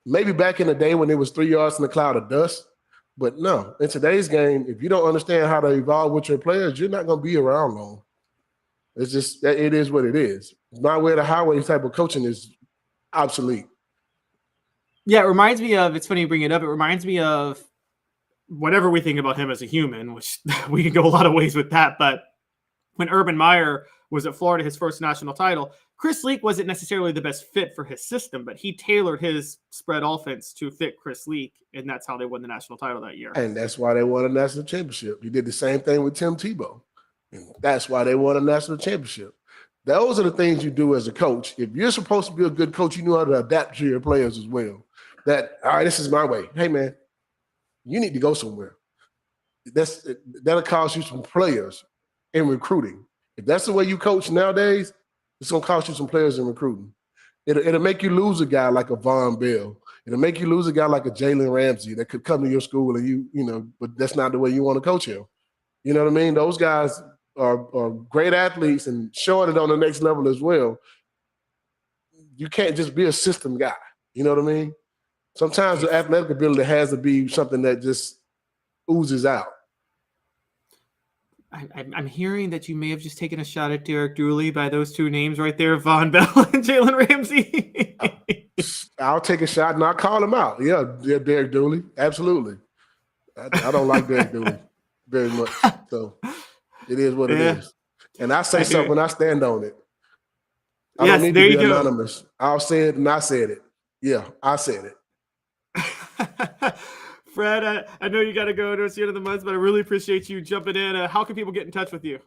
Maybe back in the day when it was 3 yards in a cloud of dust, but no. In today's game, if you don't understand how to evolve with your players, you're not going to be around long. It's just – it is what it is. My way to highway type of coaching is obsolete. Yeah, it reminds me of – it's funny you bring it up. It reminds me of whatever we think about him as a human, which we can go a lot of ways with that, but when Urban Meyer was at Florida, his first national title, Chris Leak wasn't necessarily the best fit for his system, but he tailored his spread offense to fit Chris Leak, and that's how they won the national title that year. And that's why they won a national championship. He did the same thing with Tim Tebow, and that's why they won a national championship. Those are the things you do as a coach. If you're supposed to be a good coach, you know how to adapt to your players as well. That, all right, this is my way. Hey, man, you need to go somewhere. That'll cost you some players in recruiting. If that's the way you coach nowadays, it's going to cost you some players in recruiting. It'll make you lose a guy like a Von Bell. It'll make you lose a guy like a Jalen Ramsey that could come to your school and but that's not the way you want to coach him. You know what I mean? Those guys are great athletes and showing it on the next level as well. You can't just be a system guy. You know what I mean? Sometimes the athletic ability has to be something that just oozes out. I'm hearing that you may have just taken a shot at Derek Dooley by those two names right there, Von Bell and Jalen Ramsey. I'll take a shot and I'll call him out. Yeah, Derek Dooley. Absolutely. I don't like Derek Dooley very much. So it is what it is. And I say something, I stand on it. I don't need to be anonymous. I'll say it and I said it. Yeah, I said it. Fred, I know you got to go towards the end of the month, but I really appreciate you jumping in. How can people get in touch with you?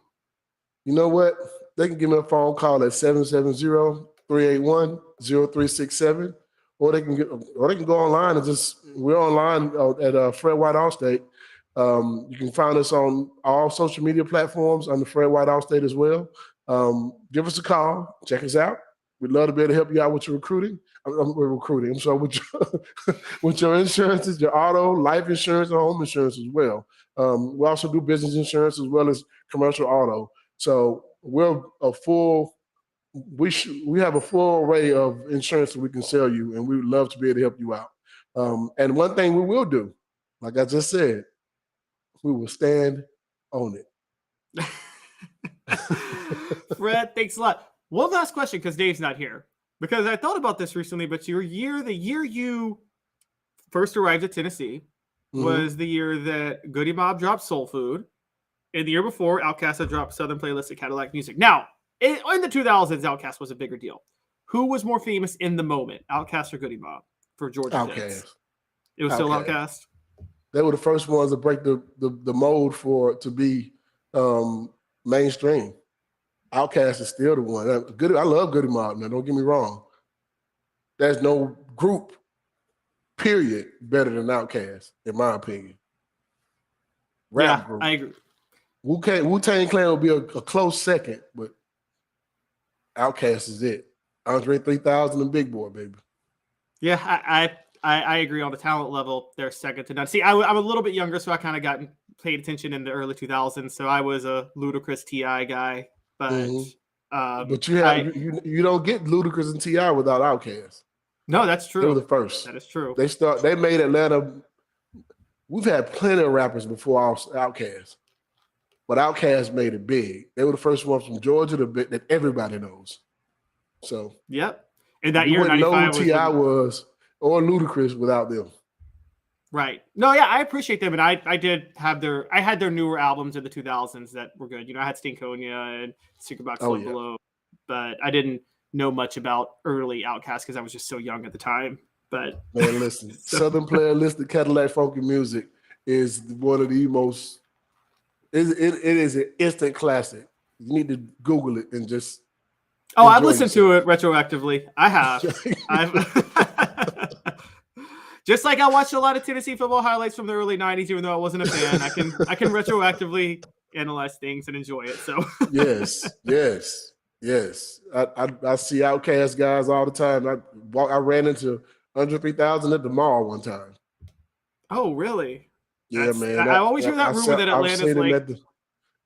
You know what? They can give me a phone call at 770-381-0367, or they can go online and we're online at Fred White Allstate. You can find us on all social media platforms under Fred White Allstate as well. Give us a call. Check us out. We'd love to be able to help you out with your recruiting. I'm sorry, with your insurances, your auto, life insurance, and home insurance as well. We also do business insurance as well as commercial auto. So we have a full array of insurance that we can sell you, and we would love to be able to help you out. And one thing we will do, like I just said, we will stand on it. Fred, thanks a lot. One last question, because Dave's not here. Because I thought about this recently, but the year you first arrived at Tennessee was the year that Goody Mob dropped Soul Food. And the year before, Outkast had dropped Southern Playlist at Cadillac Music. Now, in the 2000s, Outkast was a bigger deal. Who was more famous in the moment, Outkast or Goody Mob for Georgia Outkast. Kids? It was still Outkast? They were the first ones to break the mold for it to be mainstream. Outkast is still the one. I love Goody Mob, man. Don't get me wrong. There's no group, period, better than Outkast, in my opinion. Rap group. I agree. Wu-Tang Clan will be a close second, but Outkast is it. Andre 3000 and Big Boy, baby. Yeah, I agree on the talent level. They're second to none. See, I'm a little bit younger, so I kind of paid attention in the early 2000s. So I was a Ludacris T.I. guy. But you don't get Ludacris and T.I. without Outkast. No, that's true. They were the first. That is true. They made Atlanta. We've had plenty of rappers before Outkast, but Outkast made it big. They were the first ones from Georgia that everybody knows. So yep. And that year, 95 T.I. was or Ludacris without them. Right. No, yeah, I appreciate them, and I had their newer albums in the 2000s that were good. You know, I had Stinkonia and Secret Box Below, but I didn't know much about early Outkast because I was just so young at the time. But man, listen, Southern Playlist of Cadillac Funky Music is one of the most. It is an instant classic. You need to Google it and just. Oh, I've listened to it retroactively. I have. Just like I watched a lot of Tennessee football highlights from the early 90s, even though I wasn't a fan. I can retroactively analyze things and enjoy it. So yes. I see Outkast guys all the time. I ran into Andre 3000 at the mall one time. Oh, really? Yeah, man. I always hear that rumor that Atlanta's like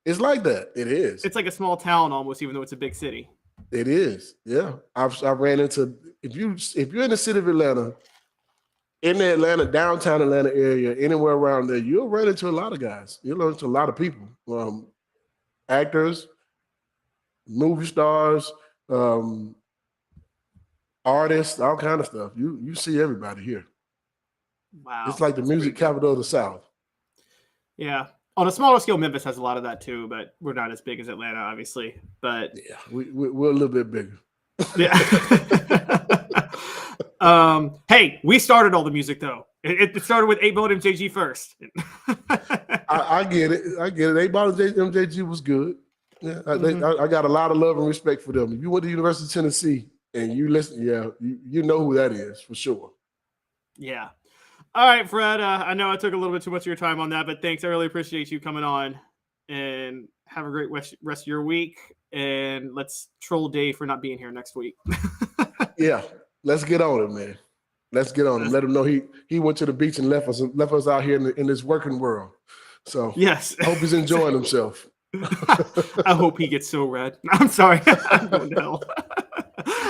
it's like that. It is. It's like a small town almost, even though it's a big city. It is. Yeah. I ran into if you're in the city of Atlanta. In the downtown Atlanta area, anywhere around there, you'll run into a lot of guys. You'll run into a lot of people, actors, movie stars, artists, all kind of stuff. You see everybody here. Wow. It's like the music capital of the South. Yeah. On a smaller scale, Memphis has a lot of that too, but we're not as big as Atlanta, obviously. But yeah, we're a little bit bigger. Yeah. Hey, we started all the music though. It started with 8 Ball and MJG first. I get it. 8 Ball and MJG was good. Yeah, I got a lot of love and respect for them. If you went to University of Tennessee and you listen, you know who that is for sure. Yeah. All right, Fred. I know I took a little bit too much of your time on that, but thanks. I really appreciate you coming on, and have a great rest of your week. And let's troll Dave for not being here next week. Yeah. Let's get on it, man. Let's get on him. Let him know he went to the beach and left us out here in this working world. So yes, I hope he's enjoying himself. I hope he gets so red. I'm sorry. I'm going to hell.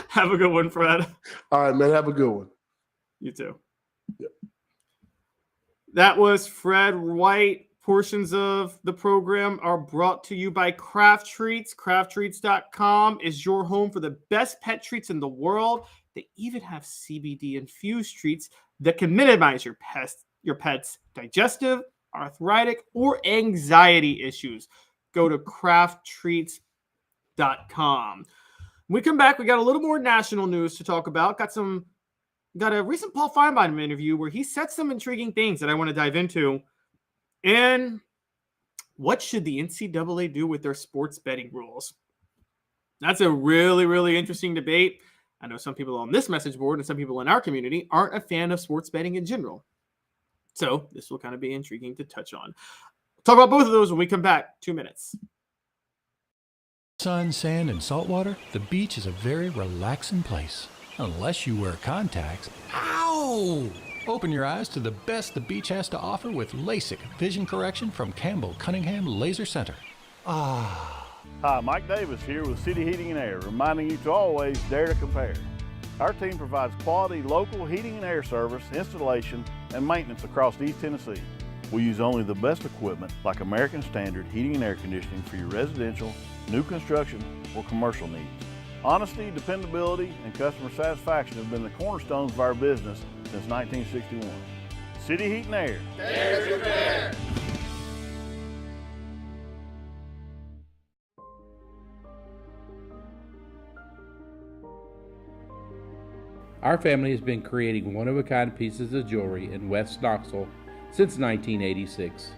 Have a good one, Fred. All right, man. Have a good one. You too. Yep. That was Fred White. Portions of the program are brought to you by Craft Treats. CraftTreats.com is your home for the best pet treats in the world. They even have CBD infused treats that can minimize your pet's digestive, arthritic, or anxiety issues. Go to crafttreats.com. When we come back, we got a little more national news to talk about. Got a recent Paul Finebaum interview where he said some intriguing things that I want to dive into. And what should the NCAA do with their sports betting rules? That's a really, really interesting debate. I know some people on this message board and some people in our community aren't a fan of sports betting in general. So this will kind of be intriguing to touch on. Talk about both of those when we come back. 2 minutes. Sun, sand, and salt water, the beach is a very relaxing place. Unless you wear contacts. Ow! Open your eyes to the best the beach has to offer with LASIK vision correction from Campbell Cunningham Laser Center. Ah. Hi, Mike Davis here with City Heating and Air, reminding you to always dare to compare. Our team provides quality local heating and air service, installation, and maintenance across East Tennessee. We use only the best equipment like American Standard heating and air conditioning for your residential, new construction, or commercial needs. Honesty, dependability, and customer satisfaction have been the cornerstones of our business since 1961. City Heat and Air. Dare to compare. Our family has been creating one-of-a-kind pieces of jewelry in West Knoxville since 1986.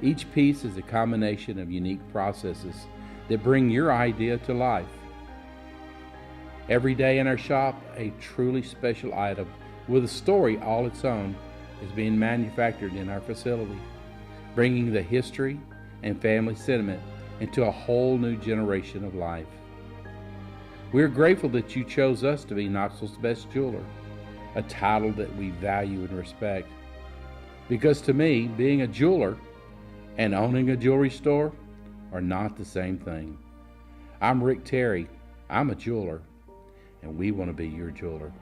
Each piece is a combination of unique processes that bring your idea to life. Every day in our shop, a truly special item with a story all its own is being manufactured in our facility, bringing the history and family sentiment into a whole new generation of life. We are grateful that you chose us to be Knoxville's best jeweler, a title that we value and respect. Because to me, being a jeweler and owning a jewelry store are not the same thing. I'm Rick Terry. I'm a jeweler, and we want to be your jeweler.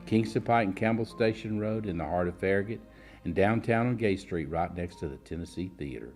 Kingston Pike and Campbell Station Road in the heart of Farragut, and downtown on Gay Street right next to the Tennessee Theater.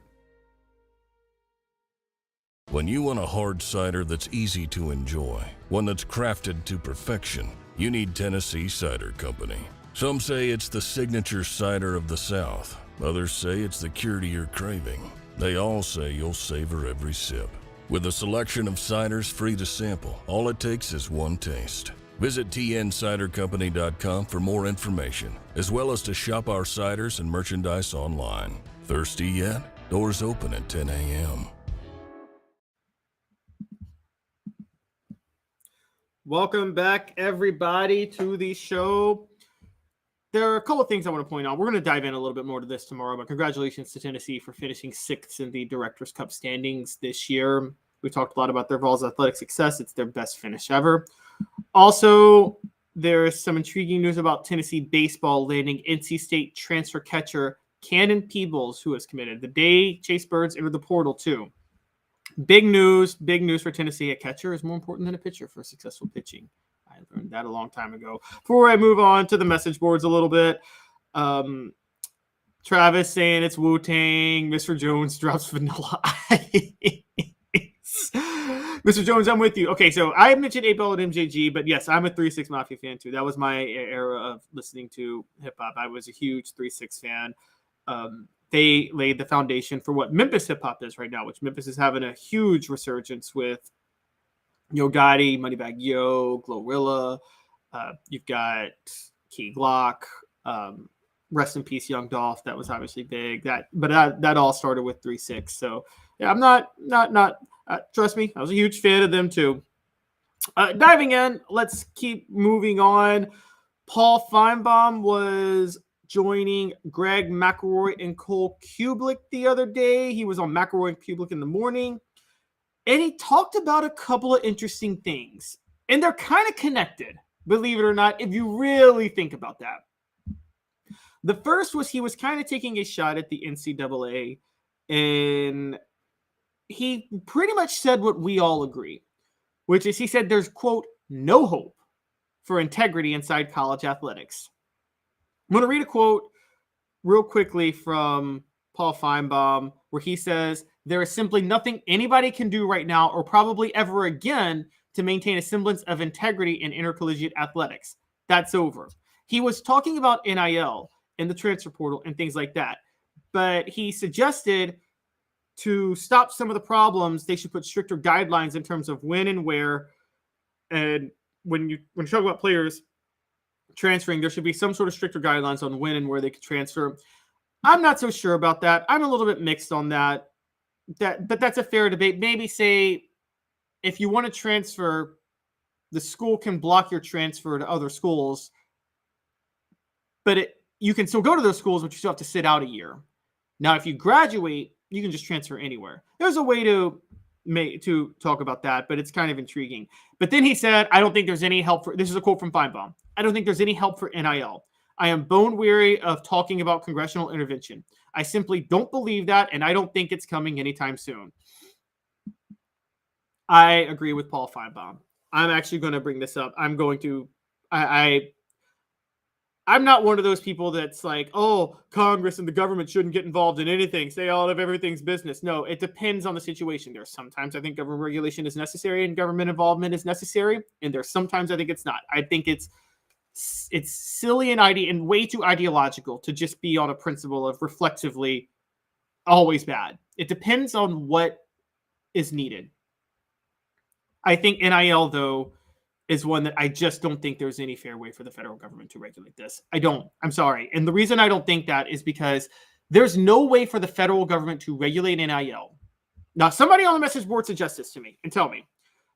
When you want a hard cider that's easy to enjoy, one that's crafted to perfection, you need Tennessee Cider Company. Some say it's the signature cider of the South. Others say it's the cure to your craving. They all say you'll savor every sip. With a selection of ciders free to sample, all it takes is one taste. Visit tncidercompany.com for more information, as well as to shop our ciders and merchandise online. Thirsty yet? Doors open at 10 a.m. Welcome back, everybody, to the show. There are a couple of things I want to point out. We're going to dive in a little bit more to this tomorrow, but congratulations to Tennessee for finishing 6th in the Directors' Cup standings this year. We talked a lot about their Vols athletic success. It's their best finish ever. Also, there is some intriguing news about Tennessee baseball landing NC State transfer catcher Cannon Peebles, who has committed the day Chase Birds entered the portal, too. Big news for Tennessee. A catcher is more important than a pitcher for successful pitching. I learned that a long time ago. Before I move on to the message boards a little bit, Travis saying it's Wu-Tang. Mr. Jones drops Vanilla Ice. Mr. Jones, I'm with you. Okay, so I mentioned 8-Ball at MJG, but yes, I'm a 3-6 Mafia fan too. That was my era of listening to hip-hop. I was a huge 3-6 fan. They laid the foundation for what Memphis hip-hop is right now, which Memphis is having a huge resurgence with Yo Gotti, Moneybagg Yo, Glorilla. You've got Key Glock. Rest in peace, Young Dolph. That was obviously big. That all started with 3-6. So yeah, I'm not. Trust me, I was a huge fan of them too. Diving in, let's keep moving on. Paul Finebaum was joining Greg McElroy and Cole Kublik the other day. He was on McElroy and Kublik in the morning, and he talked about a couple of interesting things, and they're kind of connected, believe it or not, if you really think about that. The first was he was kind of taking a shot at the NCAA, and he pretty much said what we all agree, which is he said there's, quote, no hope for integrity inside college athletics. I'm going to read a quote real quickly from Paul Finebaum, where he says, there is simply nothing anybody can do right now or probably ever again to maintain a semblance of integrity in intercollegiate athletics. That's over. He was talking about NIL and the transfer portal and things like that. But he suggested to stop some of the problems, they should put stricter guidelines in terms of when and where. And when you talk about players transferring, there should be some sort of stricter guidelines on when and where they could transfer. I'm not so sure about that. I'm a little bit mixed on that. But that's a fair debate. Maybe say if you want to transfer, the school can block your transfer to other schools, but you can still go to those schools, but you still have to sit out a year. Now, if you graduate, you can just transfer anywhere. There's a way to talk about that, but it's kind of intriguing. But then he said, I don't think there's any help for, this is a quote from Finebaum, I don't think there's any help for NIL. I am bone weary of talking about congressional intervention. I simply don't believe that, and I don't think it's coming anytime soon. I agree with Paul Finebaum. I'm actually going to bring this up. I'm not one of those people that's like, oh, Congress and the government shouldn't get involved in anything. Stay out of everything's business. No, it depends on the situation. There's sometimes I think government regulation is necessary and government involvement is necessary. And there's sometimes I think it's not. I think it's silly and way too ideological to just be on a principle of reflexively always bad. It depends on what is needed. I think NIL, though, is one that I just don't think there's any fair way for the federal government to regulate this. I don't. I'm sorry. And the reason I don't think that is because there's no way for the federal government to regulate NIL. Now, somebody on the message board suggest this to me and tell me.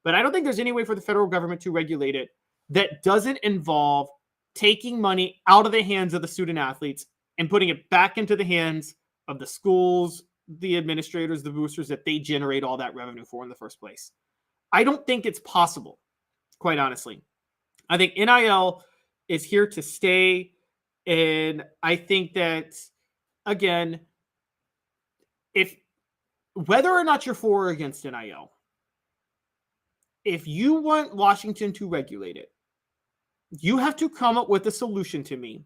But I don't think there's any way for the federal government to regulate it that doesn't involve taking money out of the hands of the student athletes and putting it back into the hands of the schools, the administrators, the boosters that they generate all that revenue for in the first place. I don't think it's possible, quite honestly. I think NIL is here to stay. And I think that, again, whether or not you're for or against NIL, if you want Washington to regulate it, you have to come up with a solution to me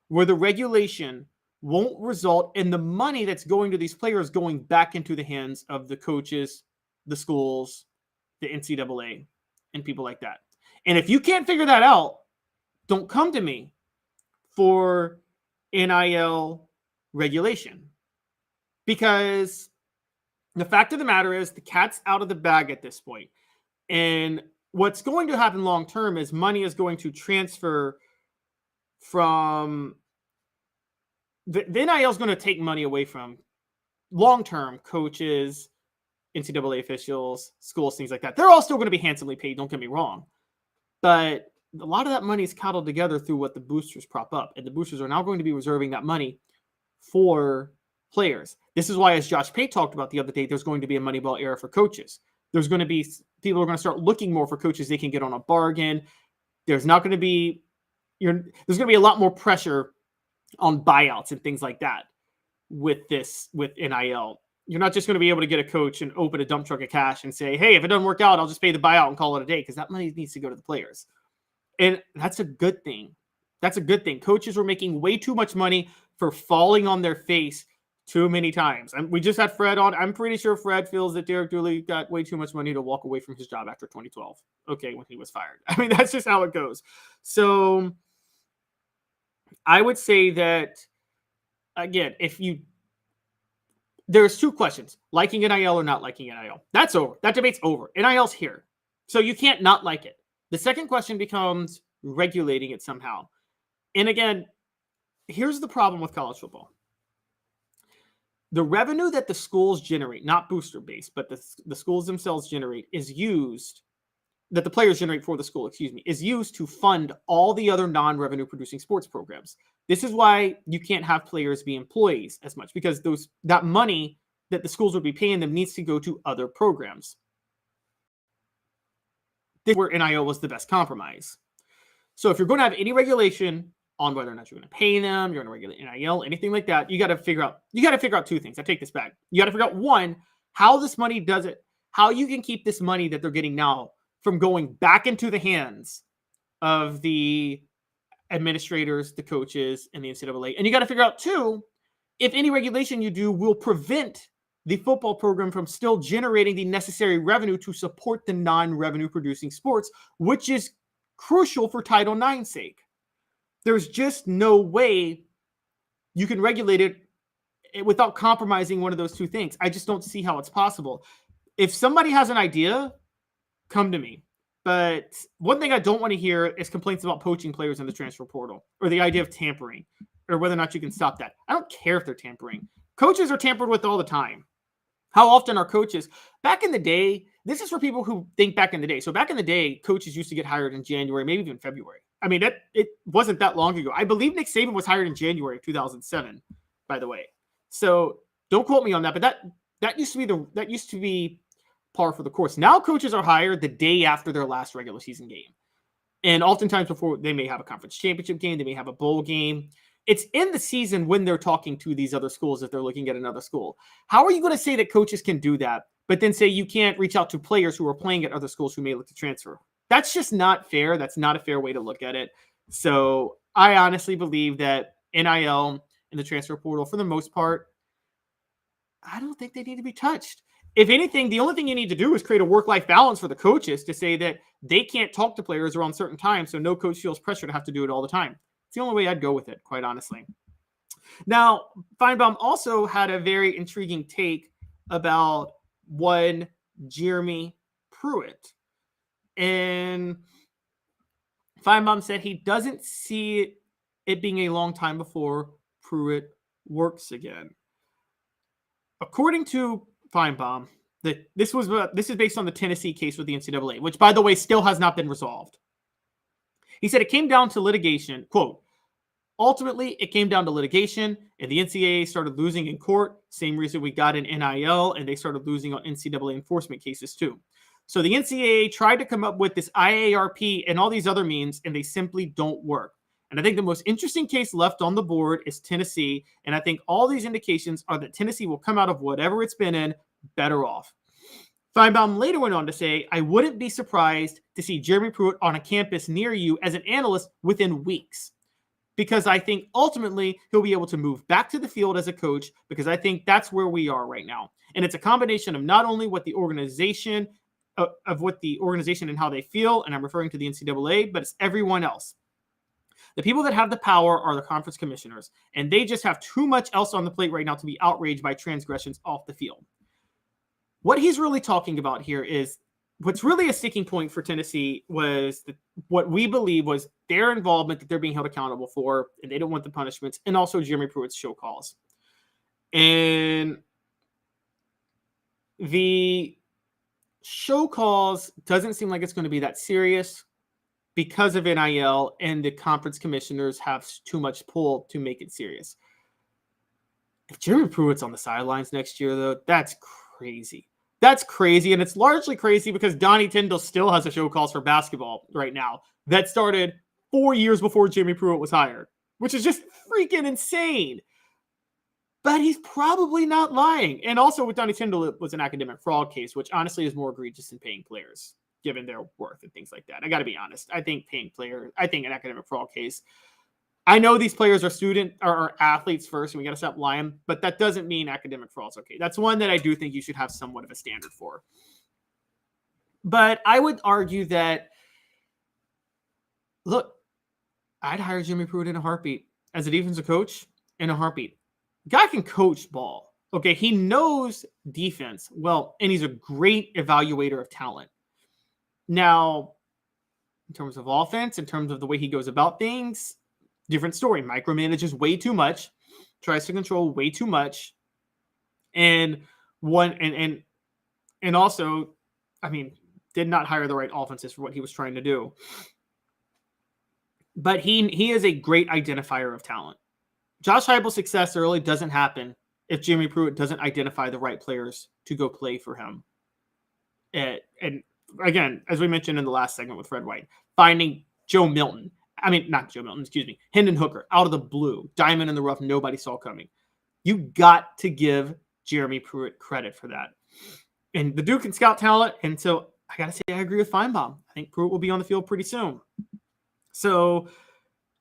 where the regulation won't result in the money that's going to these players going back into the hands of the coaches, the schools, the NCAA, and people like that. And if you can't figure that out, don't come to me for NIL regulation. Because the fact of the matter is the cat's out of the bag at this point. And what's going to happen long term is money is going to transfer from the NIL is going to take money away from long term coaches, NCAA officials, schools, things like that. They're all still going to be handsomely paid, don't get me wrong. But a lot of that money is cobbled together through what the boosters prop up. And the boosters are now going to be reserving that money for players. This is why, as Josh Pate talked about the other day, there's going to be a Moneyball era for coaches. There's going to be people are going to start looking more for coaches they can get on a bargain. There's not going to be there's going to be a lot more pressure on buyouts and things like that with NIL. You're not just going to be able to get a coach and open a dump truck of cash and say, hey, if it doesn't work out, I'll just pay the buyout and call it a day, because that money needs to go to the players. And that's a good thing. That's a good thing. Coaches were making way too much money for falling on their face too many times. And we just had Fred on. I'm pretty sure Fred feels that Derek Dooley got way too much money to walk away from his job after 2012. Okay, when he was fired. I mean, that's just how it goes. So I would say that, again, there's two questions: liking NIL or not liking NIL. That's over. That debate's over. NIL's here. So you can't not like it. The second question becomes regulating it somehow. And again, here's the problem with college football. The revenue that the schools generate, not booster based, but the schools themselves generate, that the players generate for the school, is used to fund all the other non-revenue producing sports programs. This is why you can't have players be employees as much, because that money that the schools would be paying them needs to go to other programs. This is where NIL was the best compromise. So if you're going to have any regulation on whether or not you're going to pay them, you're going to regulate NIL, anything like that, you got to figure out two things. I take this back. You got to figure out, one, how this money does it, how you can keep this money that they're getting now from going back into the hands of the administrators, the coaches, and the NCAA. And you got to figure out, too, if any regulation you do will prevent the football program from still generating the necessary revenue to support the non-revenue producing sports, which is crucial for Title IX's sake. There's just no way you can regulate it without compromising one of those two things. I just don't see how it's possible. If somebody has an idea, come to me. But one thing I don't want to hear is complaints about poaching players in the transfer portal or the idea of tampering or whether or not you can stop that. I don't care if they're tampering. Coaches are tampered with all the time. How often are coaches? Back in the day, this is for people who think back in the day. So back in the day, coaches used to get hired in January, maybe even February. I mean, it wasn't that long ago. I believe Nick Saban was hired in January of 2007, by the way. So don't quote me on that, but that used to be par for the course. Now coaches are hired the day after their last regular season game. And oftentimes before they may have a conference championship game, they may have a bowl game. It's in the season when they're talking to these other schools if they're looking at another school. How are you going to say that coaches can do that, but then say you can't reach out to players who are playing at other schools who may look to transfer? That's just not fair. That's not a fair way to look at it. So I honestly believe that NIL and the transfer portal, for the most part, I don't think they need to be touched. If anything, the only thing you need to do is create a work-life balance for the coaches to say that they can't talk to players around certain times, so no coach feels pressure to have to do it all the time. It's the only way I'd go with it, quite honestly. Now, Finebaum also had a very intriguing take about one Jeremy Pruitt. And Finebaum said he doesn't see it being a long time before Pruitt works again. According to Finebaum, this is based on the Tennessee case with the NCAA, which, by the way, still has not been resolved. He said it came down to litigation. Quote, ultimately, it came down to litigation, and the NCAA started losing in court. Same reason we got in NIL, and they started losing on NCAA enforcement cases too. So the NCAA tried to come up with this IARP and all these other means, and they simply don't work. And I think the most interesting case left on the board is Tennessee. And I think all these indications are that Tennessee will come out of whatever it's been in better off. Finebaum later went on to say, I wouldn't be surprised to see Jeremy Pruitt on a campus near you as an analyst within weeks, because I think ultimately he'll be able to move back to the field as a coach, because I think that's where we are right now. And it's a combination of not only what the organization and how they feel, and I'm referring to the NCAA, but it's everyone else. The people that have the power are the conference commissioners, and they just have too much else on the plate right now to be outraged by transgressions off the field. What he's really talking about here is what's really a sticking point for Tennessee was what we believe was their involvement that they're being held accountable for, and they don't want the punishments, and also Jeremy Pruitt's show calls. And the show calls doesn't seem like it's going to be that serious because of NIL, and the conference commissioners have too much pull to make it serious. If Jeremy Pruitt's on the sidelines next year, though, that's crazy. That's crazy, and it's largely crazy because Donnie Tyndall still has a show calls for basketball right now that started 4 years before Jeremy Pruitt was hired, which is just freaking insane. But he's probably not lying. And also with Donnie Tyndall, it was an academic fraud case, which honestly is more egregious than paying players, given their worth and things like that. I got to be honest. I think an academic fraud case. I know these players are athletes first, and we got to stop lying, but that doesn't mean academic fraud is okay. That's one that I do think you should have somewhat of a standard for. But I would argue that, look, I'd hire Jeremy Pruitt in a heartbeat as a defensive coach in a heartbeat. Guy can coach ball. Okay, he knows defense well, and he's a great evaluator of talent. Now, in terms of offense, in terms of the way he goes about things, different story. Micromanages way too much, tries to control way too much, and also, I mean, did not hire the right offenses for what he was trying to do. But he is a great identifier of talent. Josh Heupel's success early doesn't happen if Jeremy Pruitt doesn't identify the right players to go play for him. And again, as we mentioned in the last segment with Fred White, finding Hendon Hooker out of the blue, diamond in the rough, nobody saw coming. You got to give Jeremy Pruitt credit for that. And the Duke can scout talent, and so I got to say I agree with Finebaum. I think Pruitt will be on the field pretty soon. So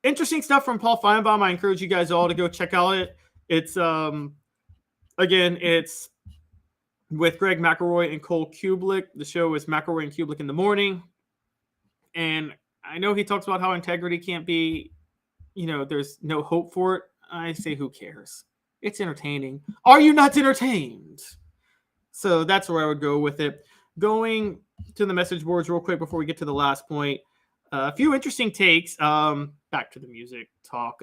interesting stuff from Paul Finebaum. I encourage you guys all to go check out it. It's with Greg McElroy and Cole Kubelik. The show is McElroy and Kubelik in the morning. And I know he talks about how integrity can't be, there's no hope for it. I say, who cares? It's entertaining. Are you not entertained? So that's where I would go with it. Going to the message boards real quick before we get to the last point. A few interesting takes. Back to the music talk.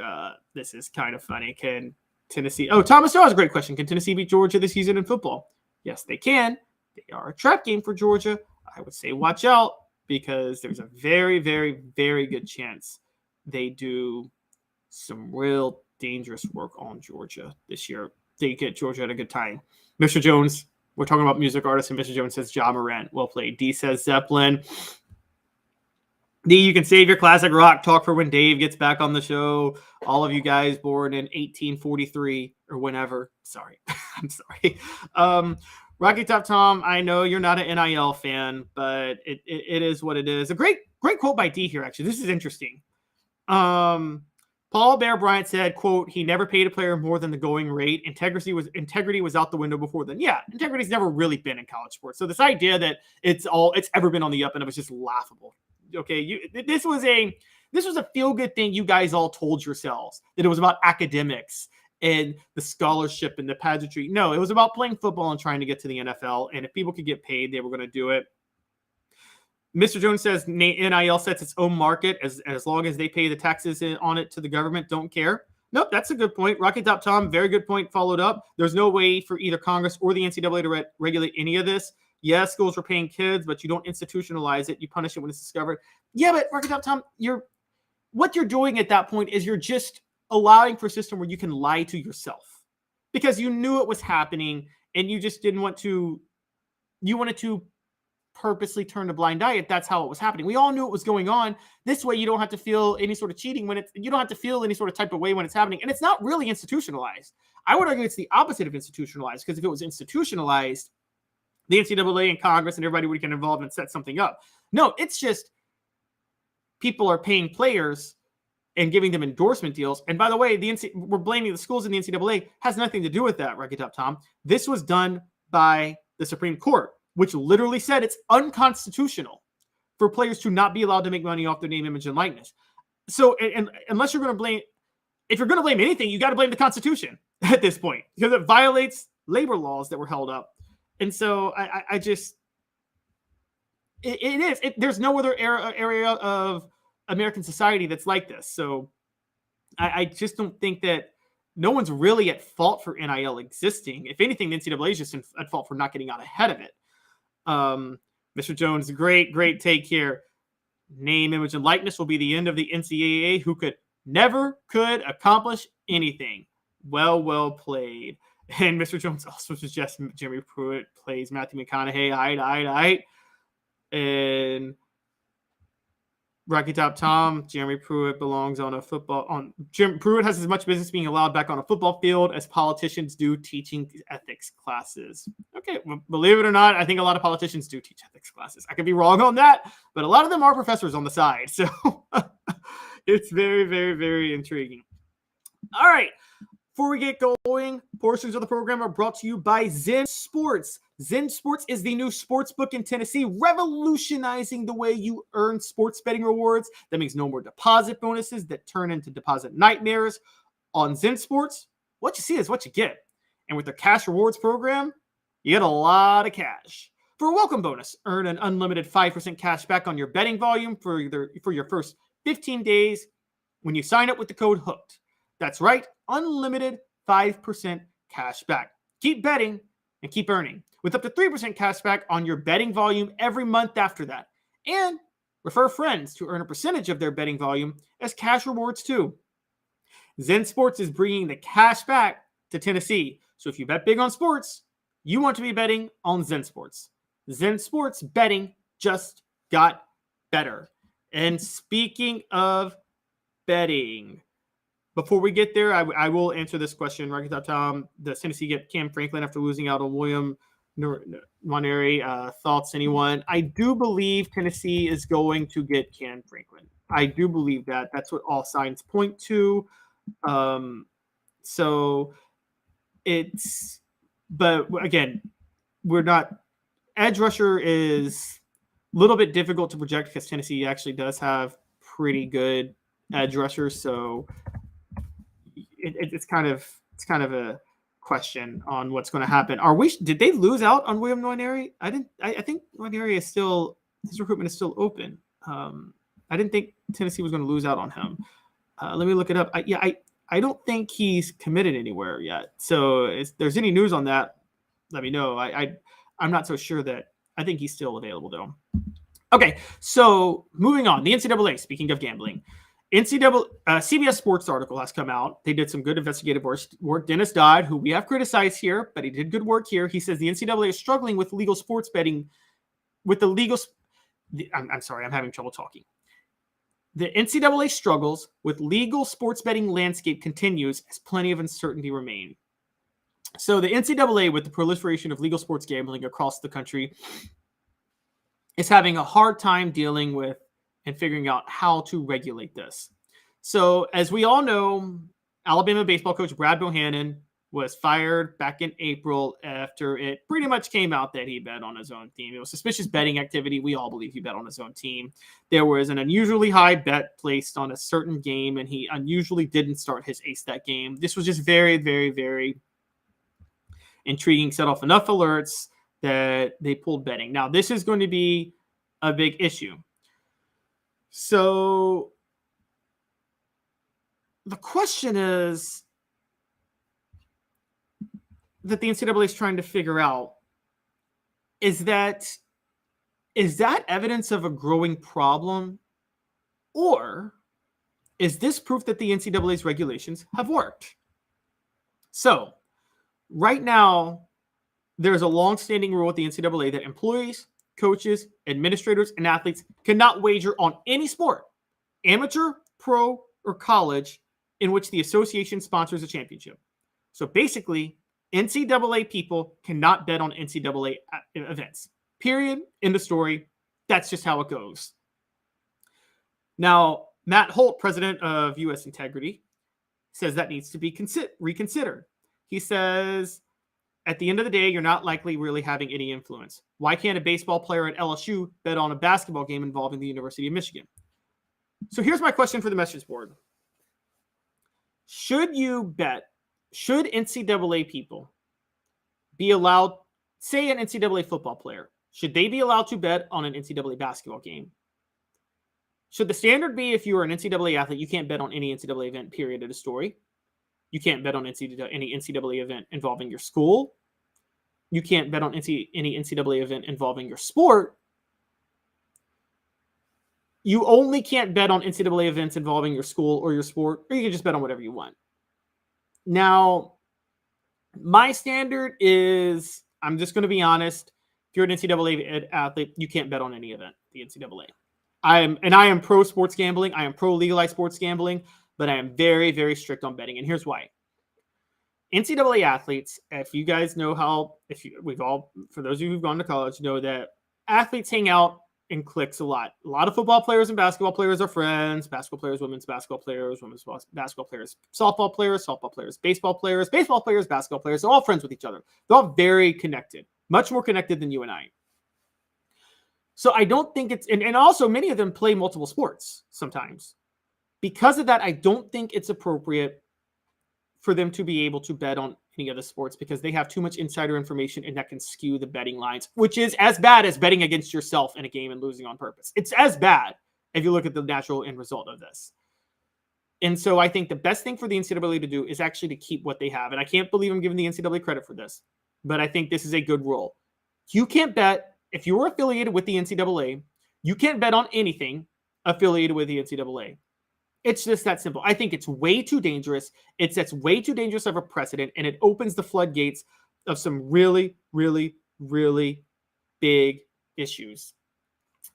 This is kind of funny. Can Tennessee... Oh, Thomas Shaw has a great question. Can Tennessee beat Georgia this season in football? Yes, they can. They are a trap game for Georgia. I would say watch out because there's a very, very, very good chance they do some real dangerous work on Georgia this year. They get Georgia at a good time. Mr. Jones, we're talking about music artists, and Mr. Jones says Ja Morant. Well played. D says Zeppelin. D, you can save your classic rock talk for when Dave gets back on the show. All of you guys born in 1843 or whenever. Sorry. I'm sorry. Rocky Top Tom, I know you're not an NIL fan, but it is what it is. A great quote by D here, actually. This is interesting. Paul Bear Bryant said, quote, he never paid a player more than the going rate. Integrity was out the window before then. Yeah, integrity's never really been in college sports. So this idea that it's ever been on the up and up is just laughable. Okay, this was a feel-good thing you guys all told yourselves, that it was about academics and the scholarship and the pageantry. No, it was about playing football and trying to get to the NFL. And if people could get paid, they were going to do it. Mr. Jones says NIL sets its own market as long as they pay the taxes on it to the government. Don't care. Nope, that's a good point. Rocky Top Tom, very good point, followed up. There's no way for either Congress or the NCAA to regulate any of this. Yes, schools are paying kids, but you don't institutionalize it. You punish it when it's discovered. Yeah, but Rocky Top Tom, what you're doing at that point is you're just allowing for a system where you can lie to yourself because you knew it was happening and you just didn't want to. You wanted to purposely turn a blind eye if that's how it was happening. We all knew it was going on. This way, you don't have to feel any sort of cheating you don't have to feel any sort of type of way when it's happening. And it's not really institutionalized. I would argue it's the opposite of institutionalized, because if it was institutionalized, the NCAA and Congress and everybody would get involved and set something up. No, it's just people are paying players and giving them endorsement deals. And by the way, we're blaming the schools in the NCAA. Has nothing to do with that, Rocky Top Tom. This was done by the Supreme Court, which literally said it's unconstitutional for players to not be allowed to make money off their name, image, and likeness. So, and unless you're going to blame, if you're going to blame anything, you got to blame the Constitution at this point, because it violates labor laws that were held up. And so I just, there's no other area of American society that's like this. So I just don't think that no one's really at fault for NIL existing. If anything, the NCAA is just at fault for not getting out ahead of it. Mr. Jones, great take here. Name, image, and likeness will be the end of the NCAA, who never could accomplish anything. Well played. And Mr. Jones also suggests Jeremy Pruitt plays Matthew McConaughey. Aight. And Rocky Top Tom, Jeremy Pruitt belongs on a football. Jim Pruitt has as much business being allowed back on a football field as politicians do teaching ethics classes. Okay, well, believe it or not, I think a lot of politicians do teach ethics classes. I could be wrong on that, but a lot of them are professors on the side. So it's very, very, very intriguing. All right. Before we get going, portions of the program are brought to you by Zen Sports. Zen Sports is the new sports book in Tennessee, revolutionizing the way you earn sports betting rewards. That means no more deposit bonuses that turn into deposit nightmares. On Zen Sports, what you see is what you get. And with their cash rewards program, you get a lot of cash. For a welcome bonus, earn an unlimited 5% cash back on your betting volume for your first 15 days when you sign up with the code HOOKED. That's right, unlimited 5% cash back. Keep betting and keep earning with up to 3% cash back on your betting volume every month after that. And refer friends to earn a percentage of their betting volume as cash rewards too. Zen Sports is bringing the cash back to Tennessee. So if you bet big on sports, you want to be betting on Zen Sports. Zen Sports betting just got better. And speaking of betting, before we get there, I will answer this question. Rocky Top Tom, does Tennessee get Cam Franklin after losing out on William Nwaneri? Thoughts, anyone? I do believe Tennessee is going to get Cam Franklin. I do believe that. That's what all signs point to. So it's, but again, edge rusher is a little bit difficult to project because Tennessee actually does have pretty good edge rushers. So it's kind of a question on what's going to happen. Did they lose out on William Nwaneri? I think Nwaneri is still, his recruitment is still open. I didn't think Tennessee was going to lose out on him. Let me look it up. I don't think he's committed anywhere yet. So if there's any news on that, let me know. I'm not so sure that I think he's still available though. Okay, so moving on. The NCAA, speaking of gambling, CBS Sports article has come out. They did some good investigative work. Dennis Dodd, who we have criticized here, but he did good work here. He says the NCAA is struggling with legal sports betting. I'm sorry, I'm having trouble talking. The NCAA struggles with legal sports betting landscape continues as plenty of uncertainty remain. So the NCAA, with the proliferation of legal sports gambling across the country, is having a hard time dealing with and figuring out how to regulate this. So as we all know, Alabama baseball coach Brad Bohannon was fired back in April after it pretty much came out that he bet on his own team. It was suspicious betting activity. We all believe he bet on his own team. There was an unusually high bet placed on a certain game, and he unusually didn't start his ace that game. This was just very, very, very intriguing, set off enough alerts that they pulled betting. Now, this is going to be a big issue. So the question is that the NCAA is trying to figure out, is that evidence of a growing problem, or is this proof that the NCAA's regulations have worked? So right now, there's a long-standing rule at the NCAA that employees, coaches, administrators, and athletes cannot wager on any sport, amateur, pro, or college, in which the association sponsors a championship. So basically, NCAA people cannot bet on NCAA events. Period. End of story. That's just how it goes. Now, Matt Holt, president of U.S. Integrity, says that needs to be reconsidered. He says, at the end of the day, you're not likely really having any influence. Why can't a baseball player at LSU bet on a basketball game involving the University of Michigan? So here's my question for the message board. Should NCAA people be allowed, say an NCAA football player, should they be allowed to bet on an NCAA basketball game? Should the standard be, if you are an NCAA athlete, you can't bet on any NCAA event, period, of the story? You can't bet on any NCAA event involving your school. You can't bet on any NCAA event involving your sport. You only can't bet on NCAA events involving your school or your sport, or you can just bet on whatever you want. Now, my standard is, I'm just going to be honest, if you're an NCAA athlete, you can't bet on any event, the NCAA. I am pro sports gambling. I am pro legalized sports gambling, but I am very, very strict on betting. And here's why. NCAA athletes, if you guys know how, for those of you who've gone to college, know that athletes hang out in cliques a lot. A lot of football players and basketball players are friends. Basketball players, women's basketball players, basketball players, softball players, baseball players, basketball players. They're all friends with each other. They're all very connected, much more connected than you and I. So I don't think it's, and also many of them play multiple sports sometimes. Because of that, I don't think it's appropriate for them to be able to bet on any other sports because they have too much insider information and that can skew the betting lines, which is as bad as betting against yourself in a game and losing on purpose. It's as bad if you look at the natural end result of this. And so I think the best thing for the NCAA to do is actually to keep what they have. And I can't believe I'm giving the NCAA credit for this, but I think this is a good rule. You can't bet, if you're affiliated with the NCAA, you can't bet on anything affiliated with the NCAA. It's just that simple. I think it's way too dangerous. It sets way too dangerous of a precedent, and it opens the floodgates of some really, really, really big issues.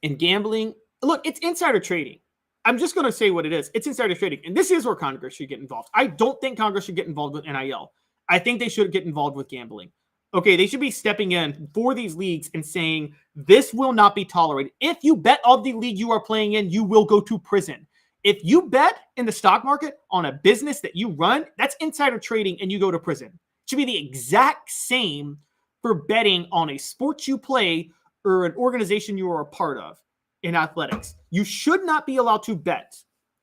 In gambling, look, it's insider trading. I'm just going to say what it is. It's insider trading, and this is where Congress should get involved. I don't think Congress should get involved with NIL. I think they should get involved with gambling. Okay, they should be stepping in for these leagues and saying, this will not be tolerated. If you bet on the league you are playing in, you will go to prison. If you bet in the stock market on a business that you run, that's insider trading and you go to prison. It should be the exact same for betting on a sport you play or an organization you are a part of in athletics. You should not be allowed to bet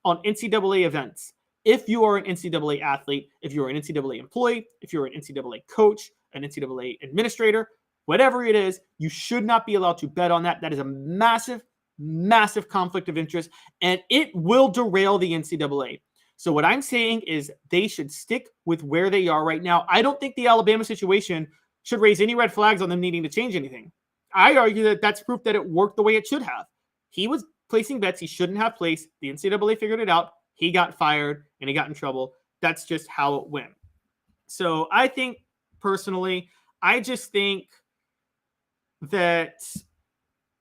on NCAA events if you are an NCAA athlete, if you're an NCAA employee, if you're an NCAA coach, an NCAA administrator, whatever it is, you should not be allowed to bet on that. That is a massive, massive conflict of interest, and it will derail the NCAA. So what I'm saying is they should stick with where they are right now. I don't think the Alabama situation should raise any red flags on them needing to change anything. I argue that that's proof that it worked the way it should have. He was placing bets he shouldn't have placed. The NCAA figured it out. He got fired and he got in trouble. That's just how it went. So I think personally, I just think that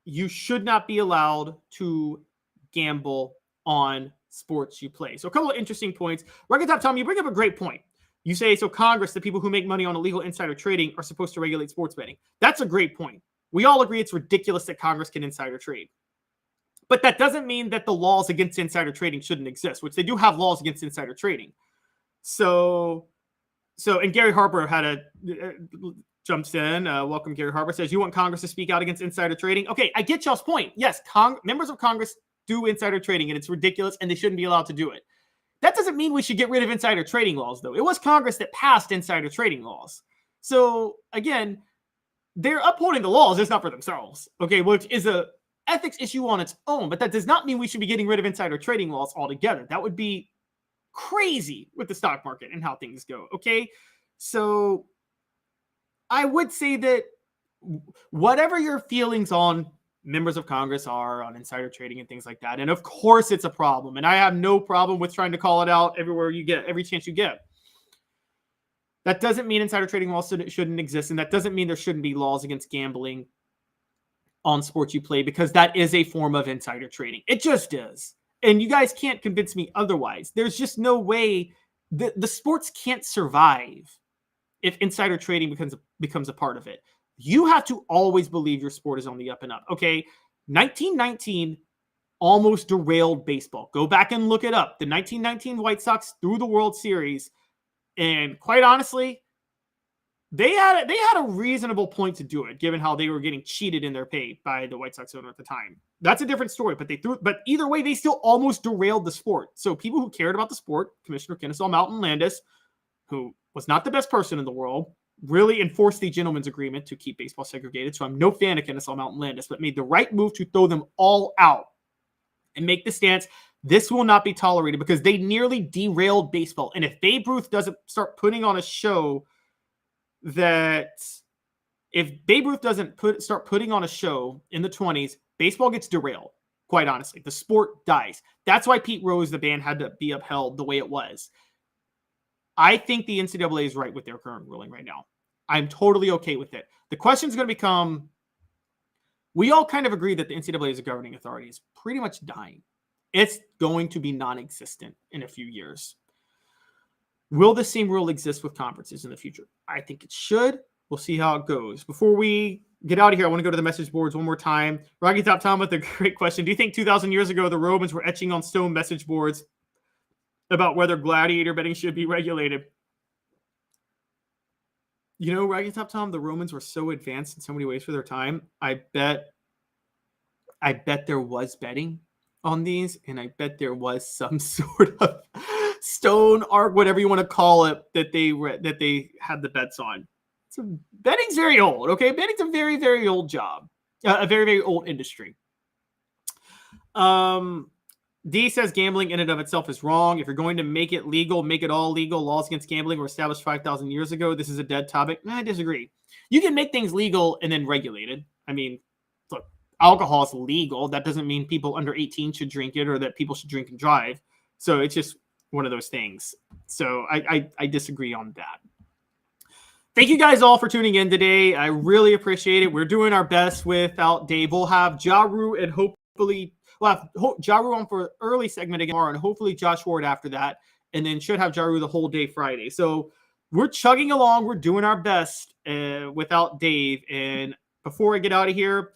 you should not be allowed to gamble on sports you play. So a couple of interesting points. Rocket Top Tom, you bring up a great point. You say, so Congress, the people who make money on illegal insider trading, are supposed to regulate sports betting. That's a great point. We all agree it's ridiculous that Congress can insider trade. But that doesn't mean that the laws against insider trading shouldn't exist, which they do have laws against insider trading. So and Gary Harper jumps in. Welcome, Gary Harper. Says, you want Congress to speak out against insider trading? Okay, I get y'all's point. Yes, members of Congress do insider trading, and it's ridiculous, and they shouldn't be allowed to do it. That doesn't mean we should get rid of insider trading laws, though. It was Congress that passed insider trading laws. So, again, they're upholding the laws, just not for themselves, okay, which is a ethics issue on its own, but that does not mean we should be getting rid of insider trading laws altogether. That would be crazy with the stock market and how things go, okay? So I would say that whatever your feelings on members of Congress are on insider trading and things like that, and of course it's a problem, and I have no problem with trying to call it out everywhere you get, every chance you get. That doesn't mean insider trading laws shouldn't exist, and that doesn't mean there shouldn't be laws against gambling on sports you play, because that is a form of insider trading. It just is. And you guys can't convince me otherwise. There's just no way the sports can't survive if insider trading becomes a part of it. You have to always believe your sport is on the up and up. Okay, 1919 almost derailed baseball. Go back and look it up. The 1919 White Sox threw the World Series, and quite honestly, they had a reasonable point to do it, given how they were getting cheated in their pay by the White Sox owner at the time. That's a different story, but either way, they still almost derailed the sport. So people who cared about the sport, Commissioner Kennesaw Mountain Landis, who was not the best person in the world, really enforced the gentleman's agreement to keep baseball segregated. So I'm no fan of Kennesaw Mountain Landis, but made the right move to throw them all out and make the stance. This will not be tolerated, because they nearly derailed baseball. And if Babe Ruth doesn't start putting on a show start putting on a show in the 20s, baseball gets derailed. Quite honestly, the sport dies. That's why Pete Rose, the ban, had to be upheld the way it was. I think the NCAA is right with their current ruling right now. I'm totally okay with it. The question is going to become, we all kind of agree that the NCAA as a governing authority is pretty much dying. It's going to be non-existent in a few years. Will the same rule exist with conferences in the future? I think it should. We'll see how it goes. Before we get out of here, I want to go to the message boards one more time. Rocky Top Tom with a great question. Do you think 2,000 years ago the Romans were etching on stone message boards about whether gladiator betting should be regulated? You know, Rocky Top Tom, the Romans were so advanced in so many ways for their time. I bet there was betting on these, and I bet there was some sort of stone arc, whatever you want to call it, that they had the bets on. So betting's very old, okay? Betting's a very, very old job, a very, very old industry. D says gambling in and of itself is wrong. If you're going to make it legal, make it all legal. Laws against gambling were established 5,000 years ago. This is a dead topic. I disagree. You can make things legal and then regulated. I mean, look, alcohol is legal. That doesn't mean people under 18 should drink it or that people should drink and drive. So it's just one of those things. So I disagree on that. Thank you guys all for tuning in today. I really appreciate it. We're doing our best without Dave. We'll have Jaru and hopefully we'll have Jaru on for an early segment again tomorrow, and hopefully Josh Ward after that, and then should have Jaru the whole day Friday. So we're chugging along. We're doing our best without Dave. And before I get out of here,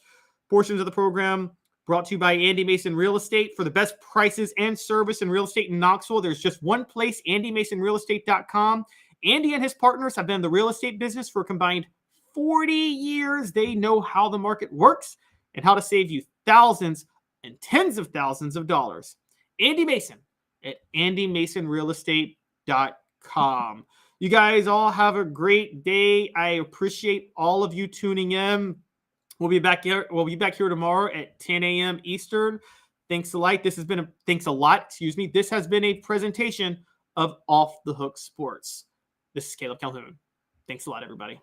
portions of the program brought to you by Andy Mason Real Estate. For the best prices and service in real estate in Knoxville, there's just one place, andymasonrealestate.com. Andy and his partners have been in the real estate business for a combined 40 years. They know how the market works and how to save you thousands and tens of thousands of dollars. Andy Mason at andymasonrealestate.com. You guys all have a great day. I appreciate all of you tuning in. We'll be back here tomorrow at 10 a.m. Eastern. Thanks a lot. This has been This has been a presentation of Off the Hook Sports. This is Caleb Calhoun. Thanks a lot, everybody.